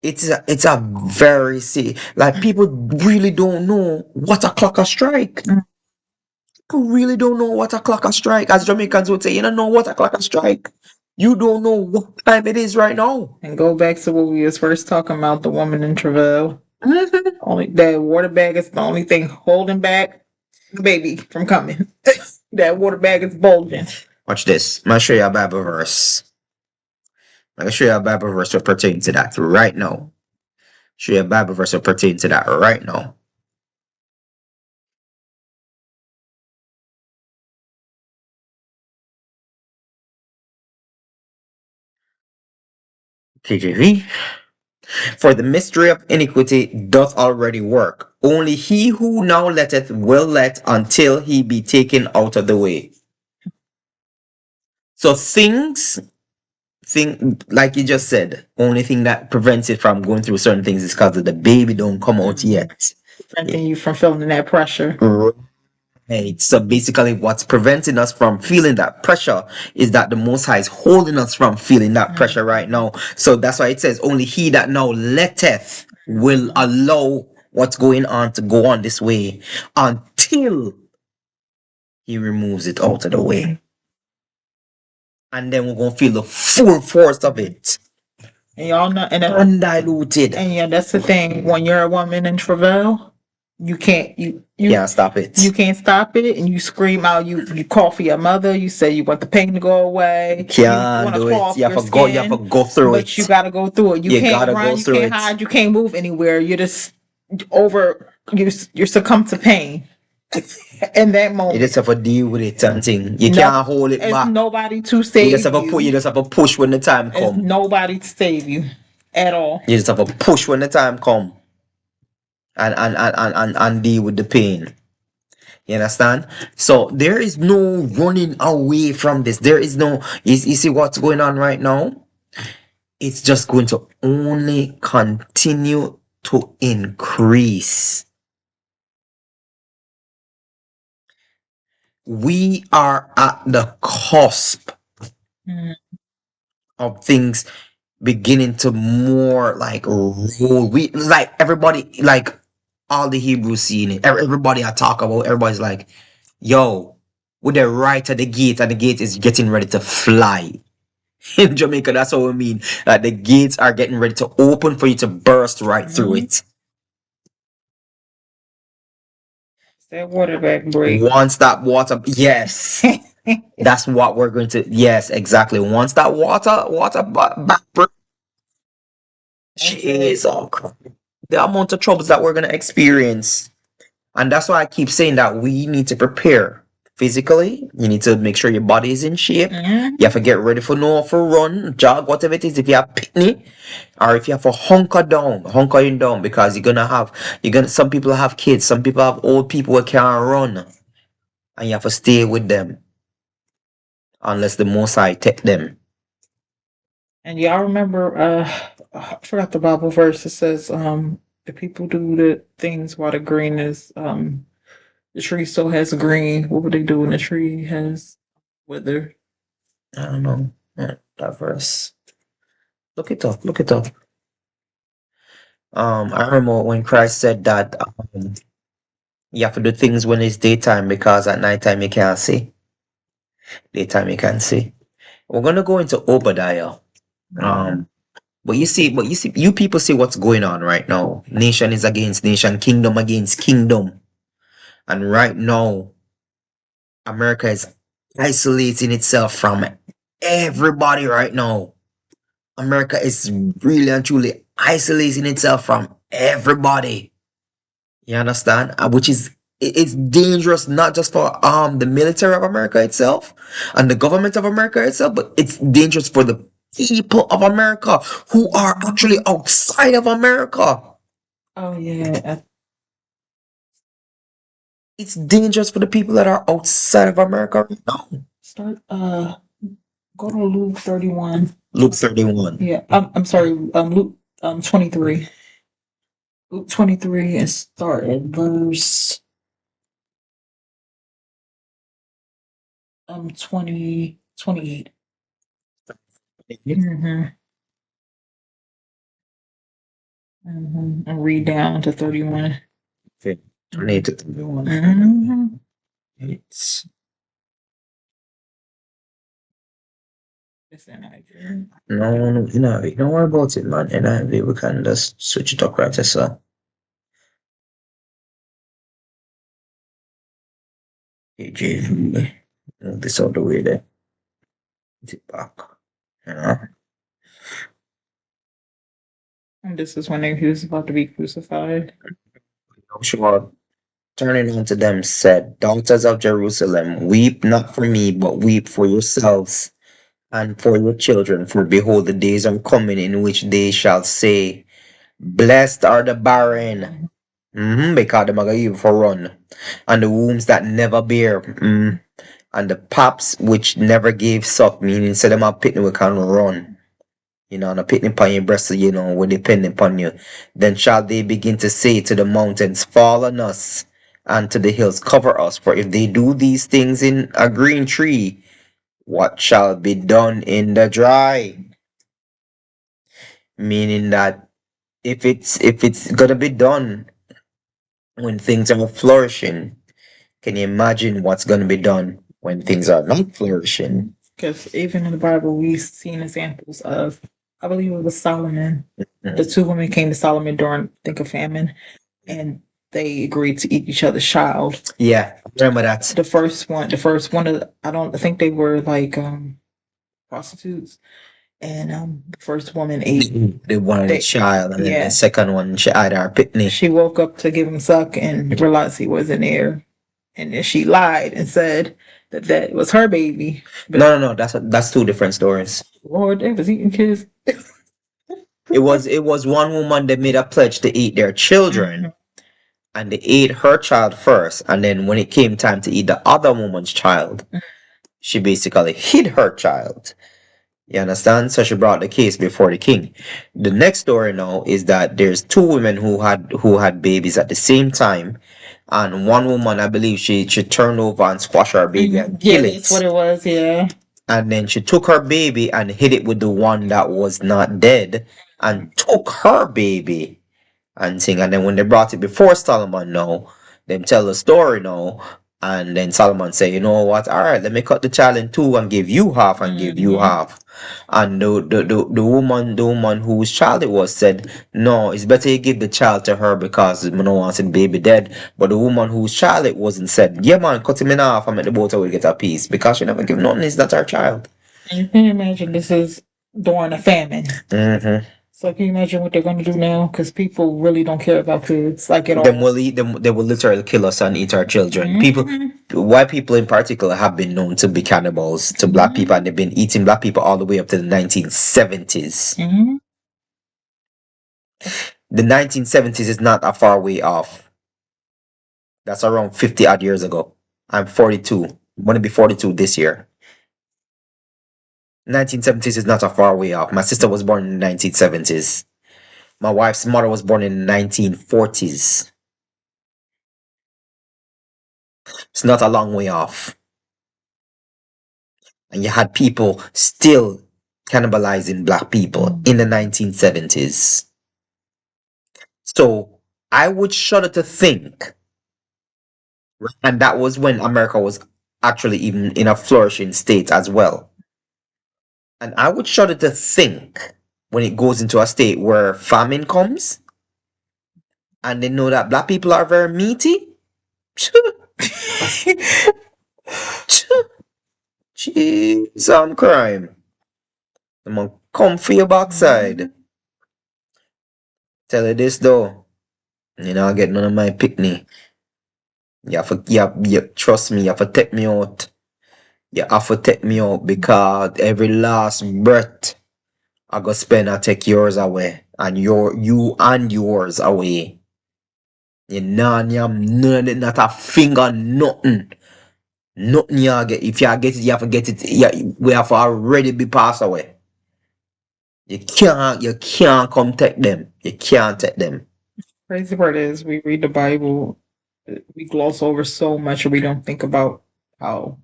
It's a very like people really don't know what a clock a strike. People really don't know what a clock a strike. As Jamaicans would say, you don't know what a clock a strike. You don't know what time it is right now. And go back to what we was first talking about, the woman in travail. Only that water bag is the only thing holding back the baby from coming. That water bag is bulging. Watch this. I'm gonna show you a Bible verse. I'm gonna show you a Bible verse that pertains to that right now. Show you a Bible verse that pertains to that right now. KJV. For the mystery of iniquity doth already work. Only he who now letteth will let until he be taken out of the way. So like you just said, only thing that prevents it from going through certain things is because the baby don't come out yet. Preventing you from feeling that pressure. Right. So basically what's preventing us from feeling that pressure is that the Most High is holding us from feeling that pressure right now. So that's why it says only he that now letteth will allow what's going on to go on this way until he removes it out of the way. And then we're gonna feel the full force of it. And y'all know, and undiluted. And yeah, that's the thing. When you're a woman in travail, you can't stop it. You can't stop it, and you scream out. You call for your mother. You say you want the pain to go away. Can't do it. You have to go. You have to go through it. But you gotta go through it. You can't run. You can't hide. You can't move anywhere. You're just you succumb to pain. In that moment, you just have to deal with it and thing. You can't hold it back. Nobody to save you. You just have to push when the time comes. Nobody to save you at all. You just have to push when the time comes. And deal with the pain. You understand? So there is no running away from this. There is no you see what's going on right now? It's just going to only continue to increase. We are at the cusp of things beginning to more like roll. We like everybody, like all the Hebrews seeing it. Everybody I talk about, everybody's like, yo, with the right at the gate, and the gate is getting ready to fly. In Jamaica, that's what we mean. Like the gates are getting ready to open for you to burst right through it. That water back break. Once that water, yes, that's what we're going to. Yes, exactly. Once that back break, jeez, oh, the amount of troubles that we're gonna experience. And that's why I keep saying that we need to prepare physically. You need to make sure your body is in shape. Mhm. You have to get ready for run, jog, whatever it is. If you have picnic, or if you have to hunkering down, because some people have kids, some people have old people who can't run, and you have to stay with them unless the Most High take them. And y'all remember, I forgot the Bible verse. It says, if people do the things while the green is, the tree still has green. What would they do when the tree has wither? I don't know that verse. Look it up. Look it up. I remember when Christ said that you have to do things when it's daytime because at nighttime you can't see. Daytime you can see. We're gonna go into Obadiah. But you see, you people see what's going on right now. Nation is against nation, kingdom against kingdom. And right now, America is isolating itself from everybody right now. America is really and truly isolating itself from everybody. You understand? Which is it's dangerous not just for the military of America itself and the government of America itself, but it's dangerous for the people of America who are actually outside of America. Oh yeah. It's dangerous for the people that are outside of America right now. Start go to Luke 31. Luke 31. Yeah. I'm sorry, Luke 23. Luke 23 and start at verse 28. Mm-hmm. Mm-hmm. And read down to 31. 28 to 31. Mm-hmm. It's NIV. no, don't worry about it, man. NIV, we can just switch it up right there, so. KJV, move this out the way there. Put it back. Yeah. And this is when he was about to be crucified. Joshua, turning unto them, said, Daughters of Jerusalem, weep not for me, but weep for yourselves and for your children. For behold, the days are coming in which they shall say, Blessed are the barren, because the maga for run, and the wombs that never bear, and the paps which never gave suck, meaning say them a pitney we can run. And a pitney upon your breast, we depend upon you. Then shall they begin to say to the mountains, Fall on us, and to the hills, cover us. For if they do these things in a green tree, what shall be done in the dry? Meaning that if it's gonna be done when things are flourishing, can you imagine what's gonna be done when things are not flourishing? Because even in the Bible, we've seen examples of, I believe it was Solomon. The two women came to Solomon during, a famine, and they agreed to eat each other's child. Yeah, remember that. The first one, I think they were like prostitutes, and the first woman ate the one the child, and then the second one she had her pitney. She woke up to give him suck and realized he wasn't there, and then she lied and said that was her baby. But no, that's two different stories. Lord, they was eating kids. It was one woman that made a pledge to eat their children, and they ate her child first, and then when it came time to eat the other woman's child, she basically hid her child. You understand? So she brought the case before the king. The next story now is that there's two women who had babies at the same time, and one woman, I believe, she turned over and squashed her baby and killed it. That's what it was, yeah. And then she took her baby and hid it with the one that was not dead, and took her baby and thing. And then when they brought it before Solomon now, them tell the story now, And then Solomon said, you know what? All right, let me cut the child in two and give you half and give you half. And the woman whose child it was said, no, it's better you give the child to her because I don't want the baby dead. But the woman whose child it wasn't said, yeah man, cut him in half and make the both will get a piece because she never give nothing. It's not her child. And you can imagine this is during a famine. Mm-hmm. So can you imagine what they're going to do now? Because people really don't care about kids like at all. Them will eat them. They will literally kill us and eat our children. White people in particular have been known to be cannibals to black people, and they've been eating black people all the way up to the 1970s. The 1970s is not a far way off. That's around 50 odd years ago. I'm 42. I'm going to be 42 this year. 1970s is not a far way off. My sister was born in the 1970s. My wife's mother was born in the 1940s. It's not a long way off. And you had people still cannibalizing black people in the 1970s. So I would shudder to think, and that was when America was actually even in a flourishing state as well. And I would shudder to think when it goes into a state where famine comes and they know that black people are very meaty. Jeez, on crime. I'm gonna come for your backside. Tell you this though. You know, I get none of my pickney. You trust me, you have to take me out. You have to take me out because every last breath I go spend, I take yours away. And you and yours away. You know, not a finger, nothing. Nothing you get. If you get it, you have to get it. Yeah, we have to already be passed away. You can't come take them. You can't take them. Crazy part is we read the Bible, we gloss over so much, we don't think about how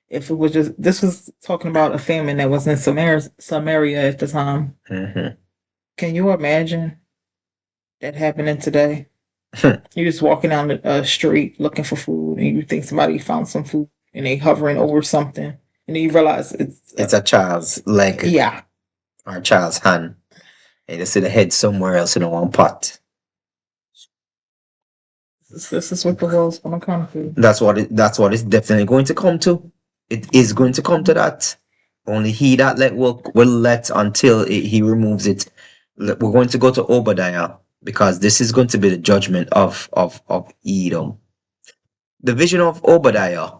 if it was just this was talking about a famine that was in Samaria at the time. Can you imagine that happening today? You're just walking down the street looking for food, and you think somebody found some food, and they hovering over something, and then you realize it's a child's leg, or a child's hand, and you see the head somewhere else in one pot. This is what the world's gonna come to. That's what it's definitely going to come to. It is going to come to that. Only he that will let until he removes it. We're going to go to Obadiah because this is going to be the judgment of Edom. The vision of Obadiah.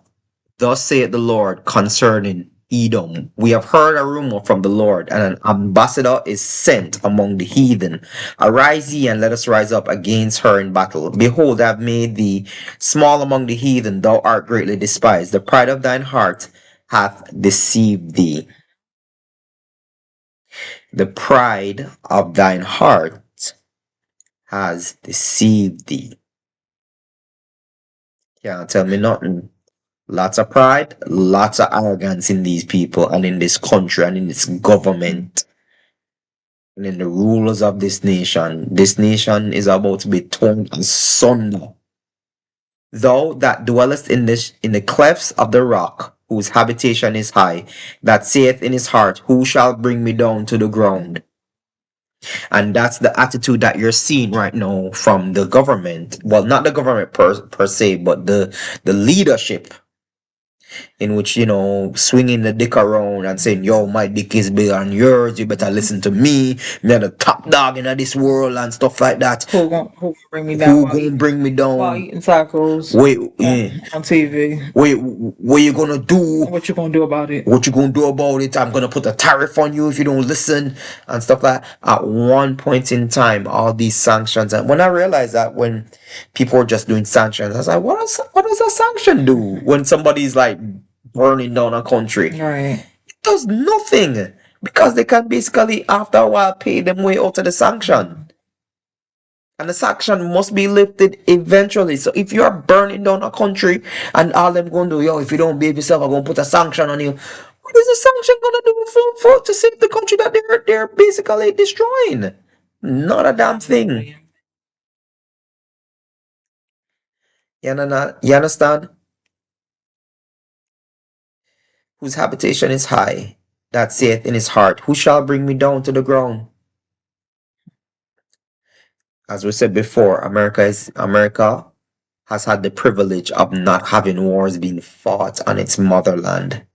Thus saith the Lord concerning Edom. We have heard a rumor from the Lord, and an ambassador is sent among the heathen. Arise ye, and let us rise up against her in battle. Behold, I have made thee small among the heathen. Thou art greatly despised. The pride of thine heart hath deceived thee. The pride of thine heart has deceived thee. Can't tell me nothing. Lots of pride, lots of arrogance in these people and in this country and in this government and in the rulers of this nation. This nation is about to be torn asunder. Thou that dwellest in the clefts of the rock, whose habitation is high, that saith in his heart, who shall bring me down to the ground? And that's the attitude that you're seeing right now from the government. Well, not the government per se, but the leadership, in which, swinging the dick around and saying, yo, my dick is bigger than yours, you better listen to me, me the top dog in this world and stuff like that. Who gonna bring me down? Who gonna bring me down? While eating tacos. On TV. Wait, what you gonna do? What you gonna do about it? What you gonna do about it? I'm gonna put a tariff on you if you don't listen and stuff like that. At one point in time, all these sanctions, and when I realized that when people were just doing sanctions, I was like, what does a sanction do when somebody's like burning down a country? Right. It does nothing because they can basically after a while pay them way out of the sanction. And the sanction must be lifted eventually. So if you're burning down a country and all them going to do, yo, if you don't behave yourself, I'm going to put a sanction on you. What is the sanction going to do for to save the country that they're basically destroying? Not a damn thing. You understand? whose habitation is high, that saith in his heart, who shall bring me down to the ground? As we said before, America has had the privilege of not having wars being fought on its motherland.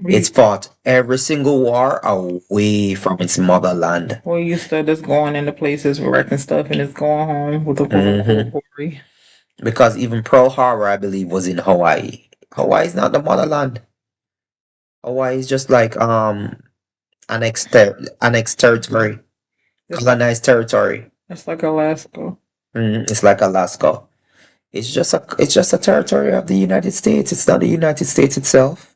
It's fought every single war away from its motherland. We used to just going into places, wrecking stuff, and just going home with a glory. Because even Pearl Harbor, I believe, was in Hawaii. Hawaii is not the motherland. Hawaii is just like annexed territory, colonized territory. It's like Alaska. It's like Alaska. It's just a territory of the United States. It's not the United States itself.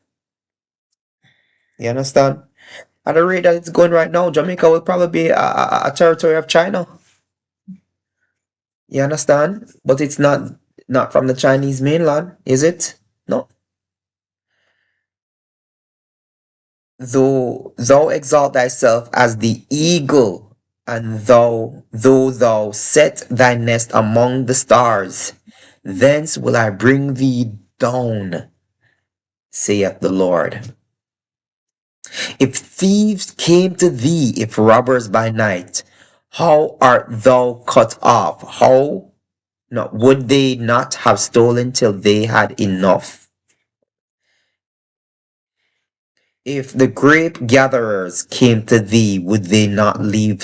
You understand? At the rate that it's going right now, Jamaica will probably be a territory of China. You understand? But it's not from the Chinese mainland, is it? No. Though thou exalt thyself as the eagle, and though thou set thy nest among the stars, thence will I bring thee down, saith the Lord. If thieves came to thee, if robbers by night, how art thou cut off? Would they not have stolen till they had enough? If the grape gatherers came to thee, would they not leave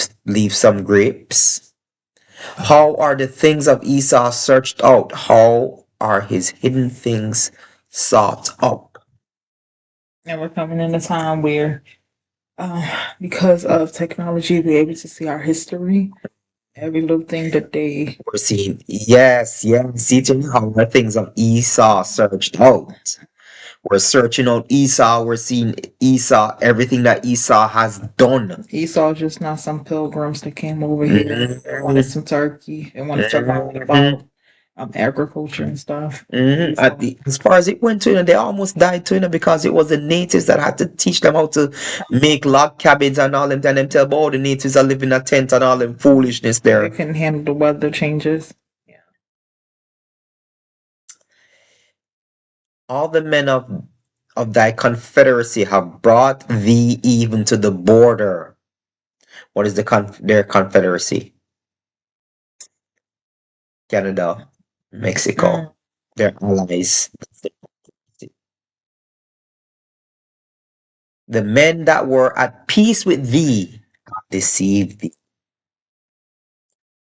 some grapes? How are the things of Esau searched out? How are his hidden things sought up? And we're coming in a time where, because of technology, we're able to see our history, every little thing that we're seeing. Yes, see how the things of Esau searched out. We're searching out Esau. We're seeing Esau, everything that Esau has done. Esau just not some pilgrims that came over here, wanted some turkey, and wanted to learn about agriculture and stuff. As far as it went to, they almost died to, because it was the natives that had to teach them how to make log cabins and all them. And them tell about all the natives are living in a tent and all them foolishness there. They couldn't handle the weather changes. All the men of thy confederacy have brought thee even to the border. What is their confederacy? Canada, Mexico, their allies. The men that were at peace with thee deceived thee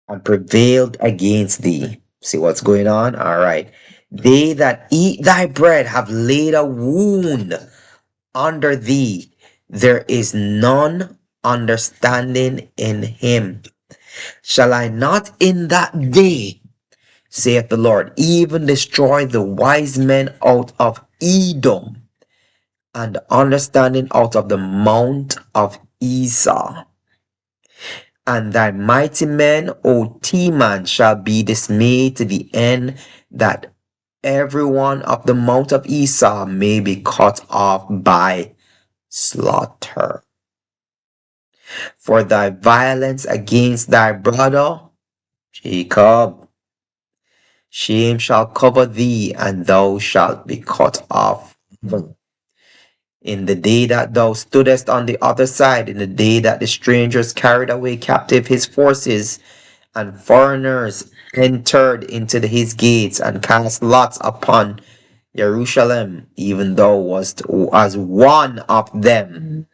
and prevailed against thee. See what's going on? All right. They that eat thy bread have laid a wound under thee. There is none understanding in him. Shall I not in that day, saith the Lord, even destroy the wise men out of Edom, and understanding out of the mount of Esau? And thy mighty men, O Teman, shall be dismayed to the end that every one of the mount of Esau may be cut off by slaughter. For thy violence against thy brother, Jacob, shame shall cover thee, and thou shalt be cut off. In the day that thou stoodest on the other side, in the day that the strangers carried away captive his forces, and foreigners entered into his gates, and cast lots upon Jerusalem, even thou wast as one of them.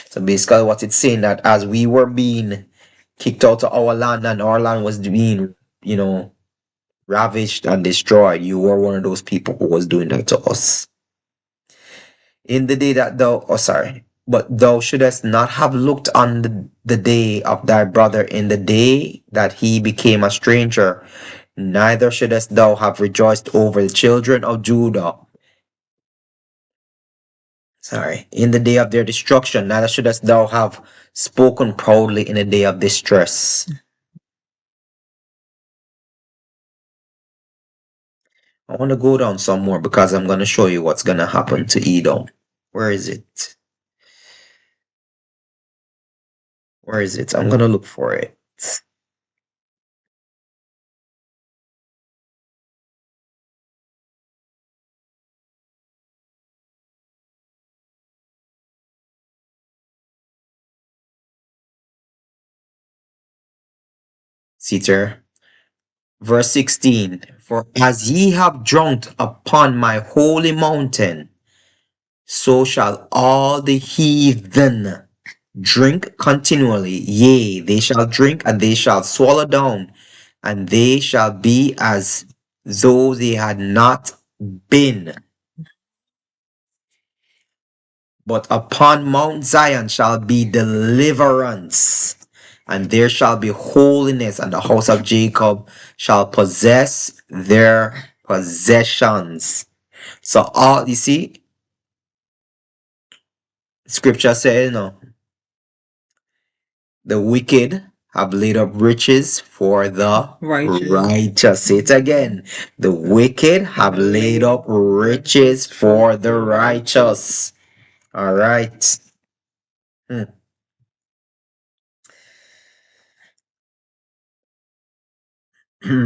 So basically what it's saying, that as we were being kicked out of our land and our land was being, ravaged and destroyed, you were one of those people who was doing that to us. In the day that but thou shouldest not have looked on the day of thy brother in the day that he became a stranger, neither shouldest thou have rejoiced over the children of Judah. In the day of their destruction, neither shouldest thou have spoken proudly in the day of distress. I want to go down some more because I'm going to show you what's going to happen to Edom. Where is it? Where is it? I'm going to look for it. See there? Verse 16. For as ye have drunk upon my holy mountain, so shall all the heathen drink continually. Yea, they shall drink, and they shall swallow down, and they shall be as though they had not been. But upon Mount Zion shall be deliverance, and there shall be holiness, and the house of Jacob shall possess their possessions. So all you see, scripture says, the wicked have laid up riches for the righteous. Say it again. The wicked have laid up riches for the righteous. All right.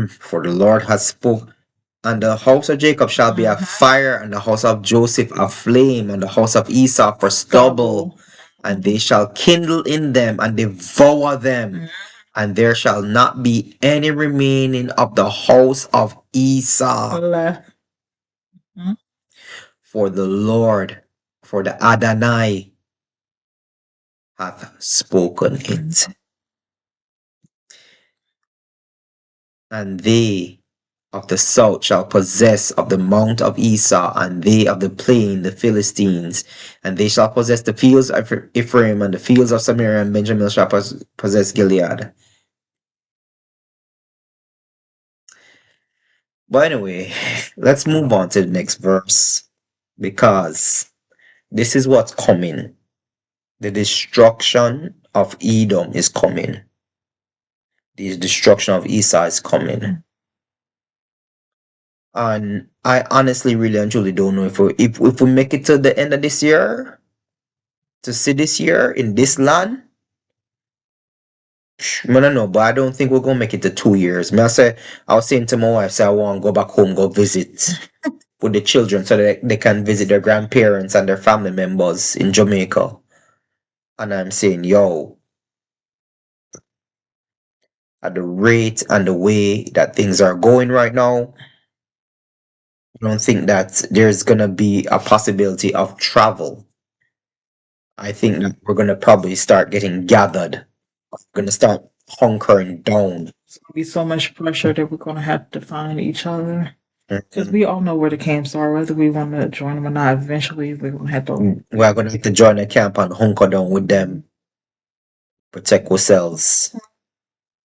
For the Lord has spoken. And the house of Jacob shall be a fire, and the house of Joseph a flame, and the house of Esau for stubble. And they shall kindle in them and devour them. And there shall not be any remaining of the house of Esau. For the Lord, for the Adonai, hath spoken it. And they of the south shall possess of the mount of Esau, and they of the plain, the Philistines. And they shall possess the fields of Ephraim, and the fields of Samaria, and Benjamin shall possess Gilead. But anyway, let's move on to the next verse, because this is what's coming. The destruction of Edom is coming. The destruction of Esau is coming. And I honestly, really and truly don't know if we make it to the end of this year, to see this year in this land. I don't know, but I don't think we're gonna make it to 2 years. I was saying to my wife, I want to go back home, go visit with the children so that they can visit their grandparents and their family members in Jamaica. And I'm saying, at the rate and the way that things are going right now, I don't think that there's gonna be a possibility of travel. I think that we're gonna probably start getting gathered. We're gonna start hunkering down. It's gonna be so much pressure that we're gonna have to find each other. Because we all know where the camps are, whether we want to join them or not. Eventually, we're gonna have to join a camp and hunker down with them. Protect ourselves.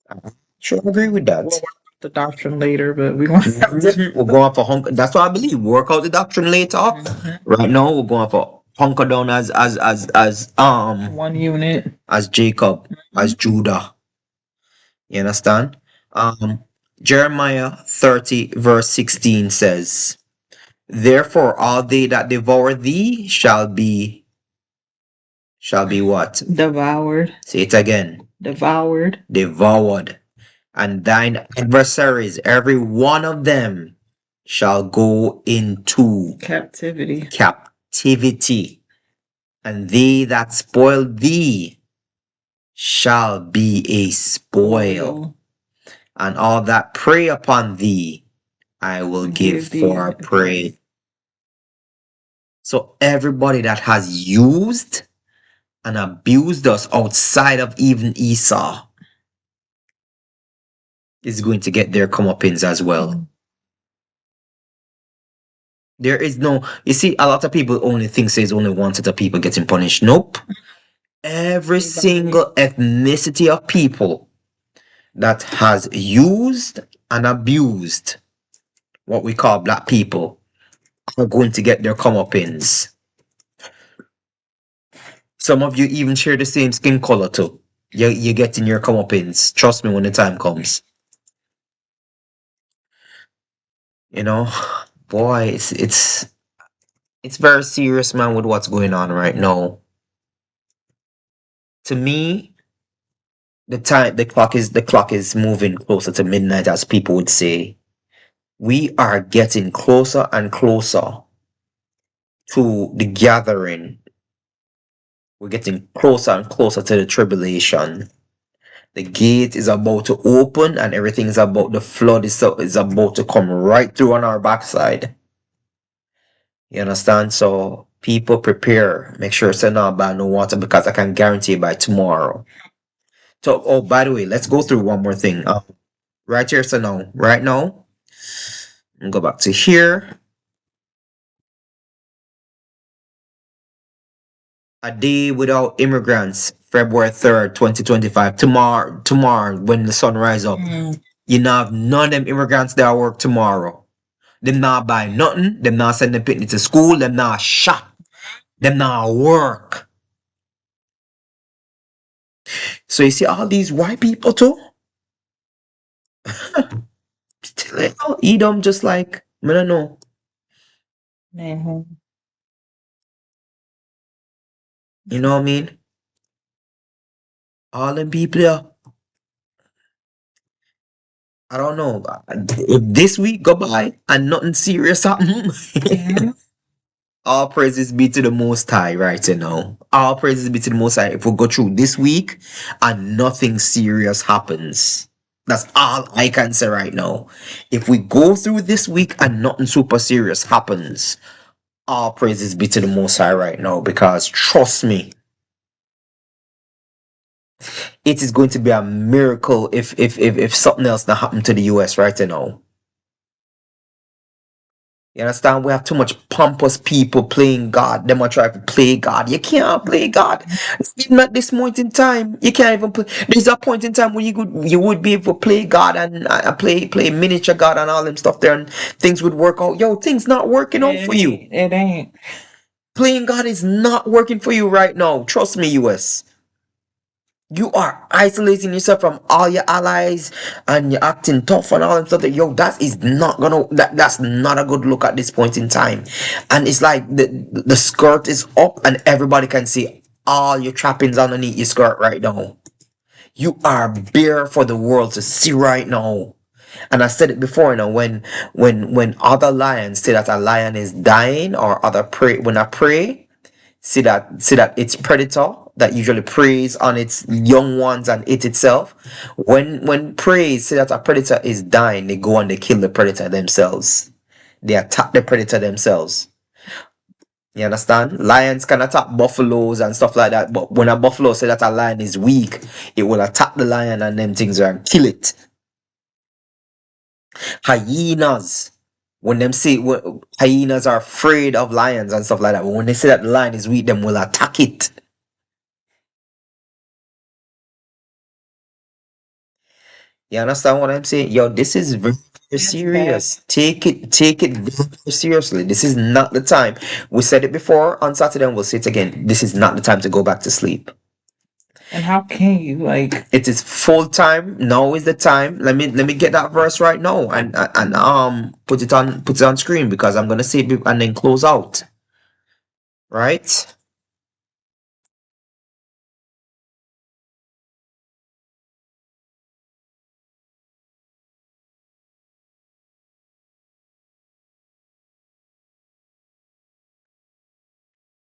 I sure agree with that. We'll work out the doctrine later, but we're gonna have to. We're going for hunker. That's what I believe. Work out the doctrine later. Right now, we're going for hunker down as one unit, as Jacob, as Judah. You understand? Jeremiah 30 verse 16 says, therefore all they that devour thee shall be what? Devoured. Say it again. Devoured. And thine adversaries, every one of them, shall go into captivity. And they that spoil thee shall be a spoil. And all that prey upon thee, I will give for prey. So everybody that has used and abused us outside of even Esau is going to get their comeuppance as well. There is no, you see, a lot of people only think there's only one set of people getting punished. Nope. Every single ethnicity of people that has used and abused what we call black people are going to get their comeuppance. Some of you even share the same skin color too. You're getting your comeuppance. Trust me when the time comes. Boy, it's very serious, man, with what's going on right now. To me, the clock is moving closer to midnight, as people would say. We are getting closer and closer to the gathering. We're getting closer and closer to the tribulation. The gate is about to open and everything is about, the flood is about to come right through on our backside. You understand? So people prepare. Make sure it's not buy no water because I can guarantee by tomorrow. So, oh, by the way, let's go through one more thing. Right here, so now, right now, go back to here. A day without immigrants, February 3rd, 2025. Tomorrow, when the sun rise up, you not have none of them immigrants that work tomorrow. Them not buy nothing. Them not send them picnic to school. Them not shop. Them not work. So you see all these white people too? Eat them just like, I don't know. You know what I mean? All them people there. I don't know. If this week go by and nothing serious happen, all praises be to the Most High right now. All praises be to the Most High. If we go through this week and nothing serious happens, that's all I can say right now. If we go through this week and nothing super serious happens, all praises be to the Most High right now, because trust me, it is going to be a miracle if something else not happen to the US right now. You understand? We have too much pompous people playing God. Them are trying to play God. You can't play God. Even at this point in time, you can't even play. There's a point in time when you would be able to play God and play miniature God and all them stuff there, and things would work out. Yo, things not working out for you. It ain't. Playing God is not working for you right now. Trust me, US. You are isolating yourself from all your allies and you're acting tough and all that stuff. Yo, that is not gonna, that's not a good look at this point in time. And it's like the skirt is up and everybody can see all your trappings underneath your skirt right now. You are bare for the world to see right now. And I said it before, you know, when other lions say that a lion is dying, or other prey, when I pray, see that its predator that usually preys on its young ones and it itself, when preys say that a predator is dying, they go and they kill the predator themselves. They attack the predator themselves. You understand? Lions can attack buffaloes and stuff like that, but when a buffalo say that a lion is weak, it will attack the lion and them things and kill it. Hyenas, when them say hyenas are afraid of lions and stuff like that, but when they say that the lion is weak, them will attack it. You understand what I'm saying? Yo, this is very serious. Take it very seriously. This is not the time. We said it before on Saturday and we'll say it again. This is not the time to go back to sleep. And how can you, like, it is full time. Now is the time. Let me get that verse right now and put it on screen, because I'm gonna say it and then close out. Right?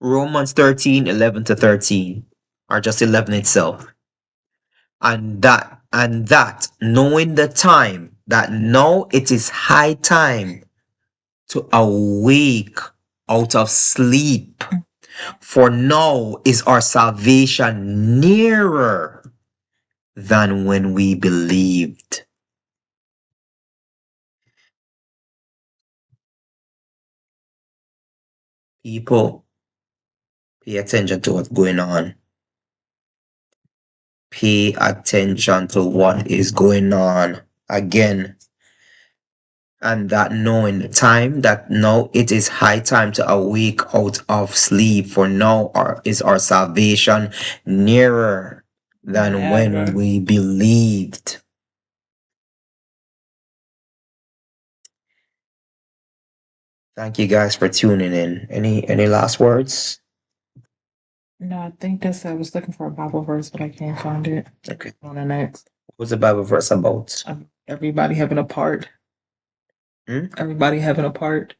Romans 13:11-13, or just 11 itself. And that knowing the time, that now it is high time to awake out of sleep, for now is our salvation nearer than when we believed. People, pay attention to what's going on. Pay attention to what is going on. Again, and that knowing the time, that now it is high time to awake out of sleep, for now is our salvation nearer than when we believed. Thank you guys for tuning in. Any last words? No, I think I was looking for a Bible verse, but I can't find it. Okay. On the next. What's the Bible verse about? Everybody having a part. Hmm? Everybody having a part.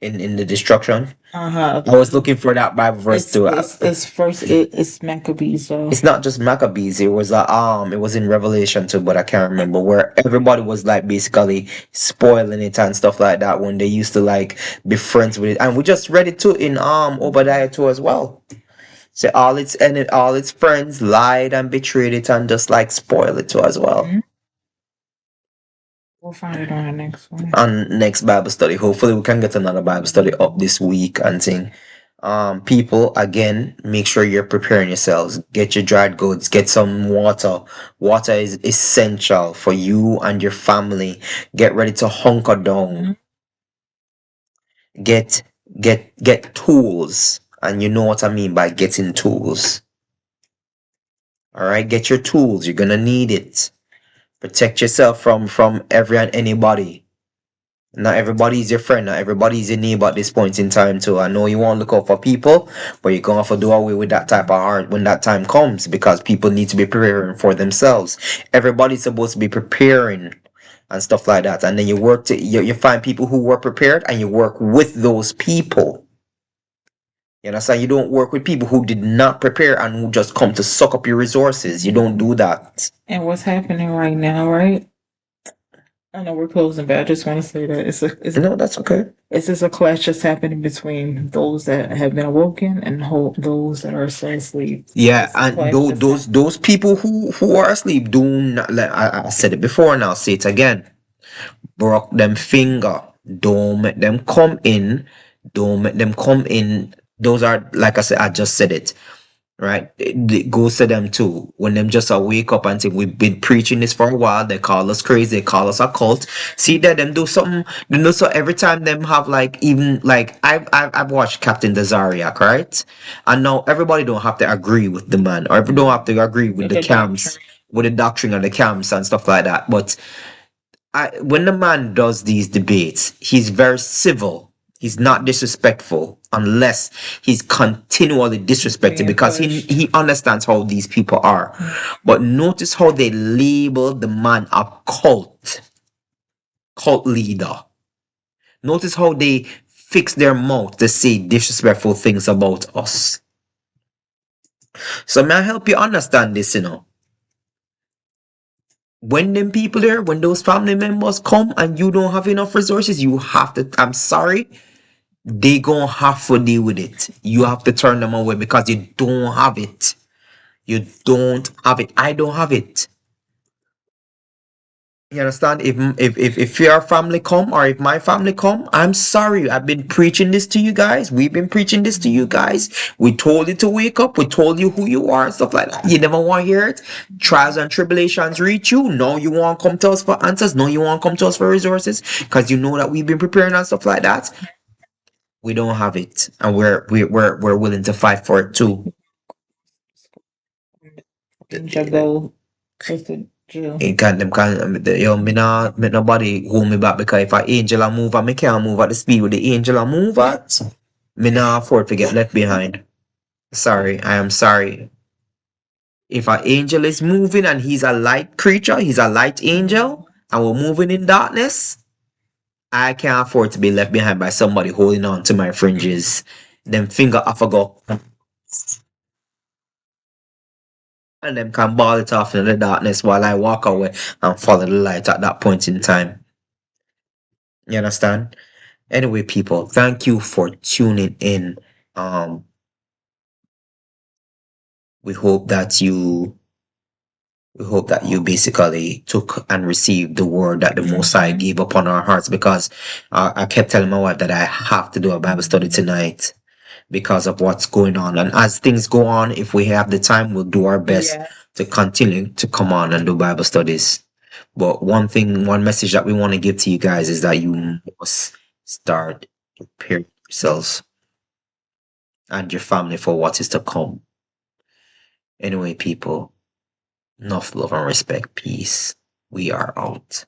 in the destruction. Uh-huh. I was looking for that Bible verse too. It's Maccabees though. It's not just Maccabees. It was it was in Revelation too, but I can't remember, where everybody was like basically spoiling it and stuff like that when they used to like be friends with it. And we just read it too in Obadiah too as well. So all its friends lied and betrayed it and just like spoil it too as well. Mhm. We'll find it on the next one. On next Bible study. Hopefully we can get another Bible study up this week and thing. People, again, make sure you're preparing yourselves. Get your dried goods, get some water. Water is essential for you and your family. Get ready to hunker down. Get tools. And you know what I mean by getting tools. Alright, get your tools. You're gonna need it. Protect yourself from every and anybody. Not everybody is your friend. Not everybody is your neighbor at this point in time too. I know you want to look out for people, but you're going to have to do away with that type of heart when that time comes, because people need to be preparing for themselves. Everybody's supposed to be preparing and stuff like that. And then you find people who were prepared and you work with those people. You understand? You don't work with people who did not prepare and who just come to suck up your resources. You don't do that. And what's happening right now, right? I know we're closing, but I just want to say that No, that's okay. it's just a clash just happening between those that have been awoken and those that are still asleep. Yeah, It's a and clash those people who are asleep, do not let, I said it before and I'll say it again. Broke them finger. Don't make them come in. Don't make them come in. Those are, like I said, I just said it. Right? It goes to them too. When them just wake up and say, we've been preaching this for a while, they call us crazy, they call us a cult. See that them do something, you know, so every time them have like, even like I've watched Captain Dazariak, right? And now everybody don't have to agree with the man, or don't have to agree with the camps, with the doctrine of the camps and stuff like that. But when the man does these debates, he's very civil. He's not disrespectful unless he's continually disrespected, because he understands how these people are. But notice how they label the man a cult leader. Notice how they fix their mouth to say disrespectful things about us. So may I help you understand this, you know? When them people there, when those family members come and you don't have enough resources, you have to, I'm sorry, they gonna have to deal with it. You have to turn them away because you don't have it. You don't have it. I don't have it. You understand? If your family come, or if my family come, I'm sorry. I've been preaching this to you guys. We've been preaching this to you guys. We told you to wake up. We told you who you are and stuff like that. You never want to hear it. Trials and tribulations reach you. No, you want to come to us for answers. No, you want to come to us for resources, because you know that we've been preparing and stuff like that. We don't have it, and we're willing to fight for it too. It can't me not make nobody hold me back, because if an angel a move and me can't move at the speed with the angel a move at, me not afford to get left behind. Sorry, I am sorry. If an angel is moving and he's a light creature, he's a light angel, and we're moving in darkness, I can't afford to be left behind by somebody holding on to my fringes. Them finger off a go. And them can ball it off in the darkness while I walk away and follow the light at that point in time. You understand? Anyway, people, thank you for tuning in. We hope that you basically took and received the word that the Most High gave upon our hearts, because I kept telling my wife that I have to do a Bible study tonight because of what's going on. And as things go on, if we have the time, we'll do our best to continue to come on and do Bible studies. But one message that we want to give to you guys is that you must start preparing yourselves and your family for what is to come. Anyway, people, enough love and respect. Peace. We are out.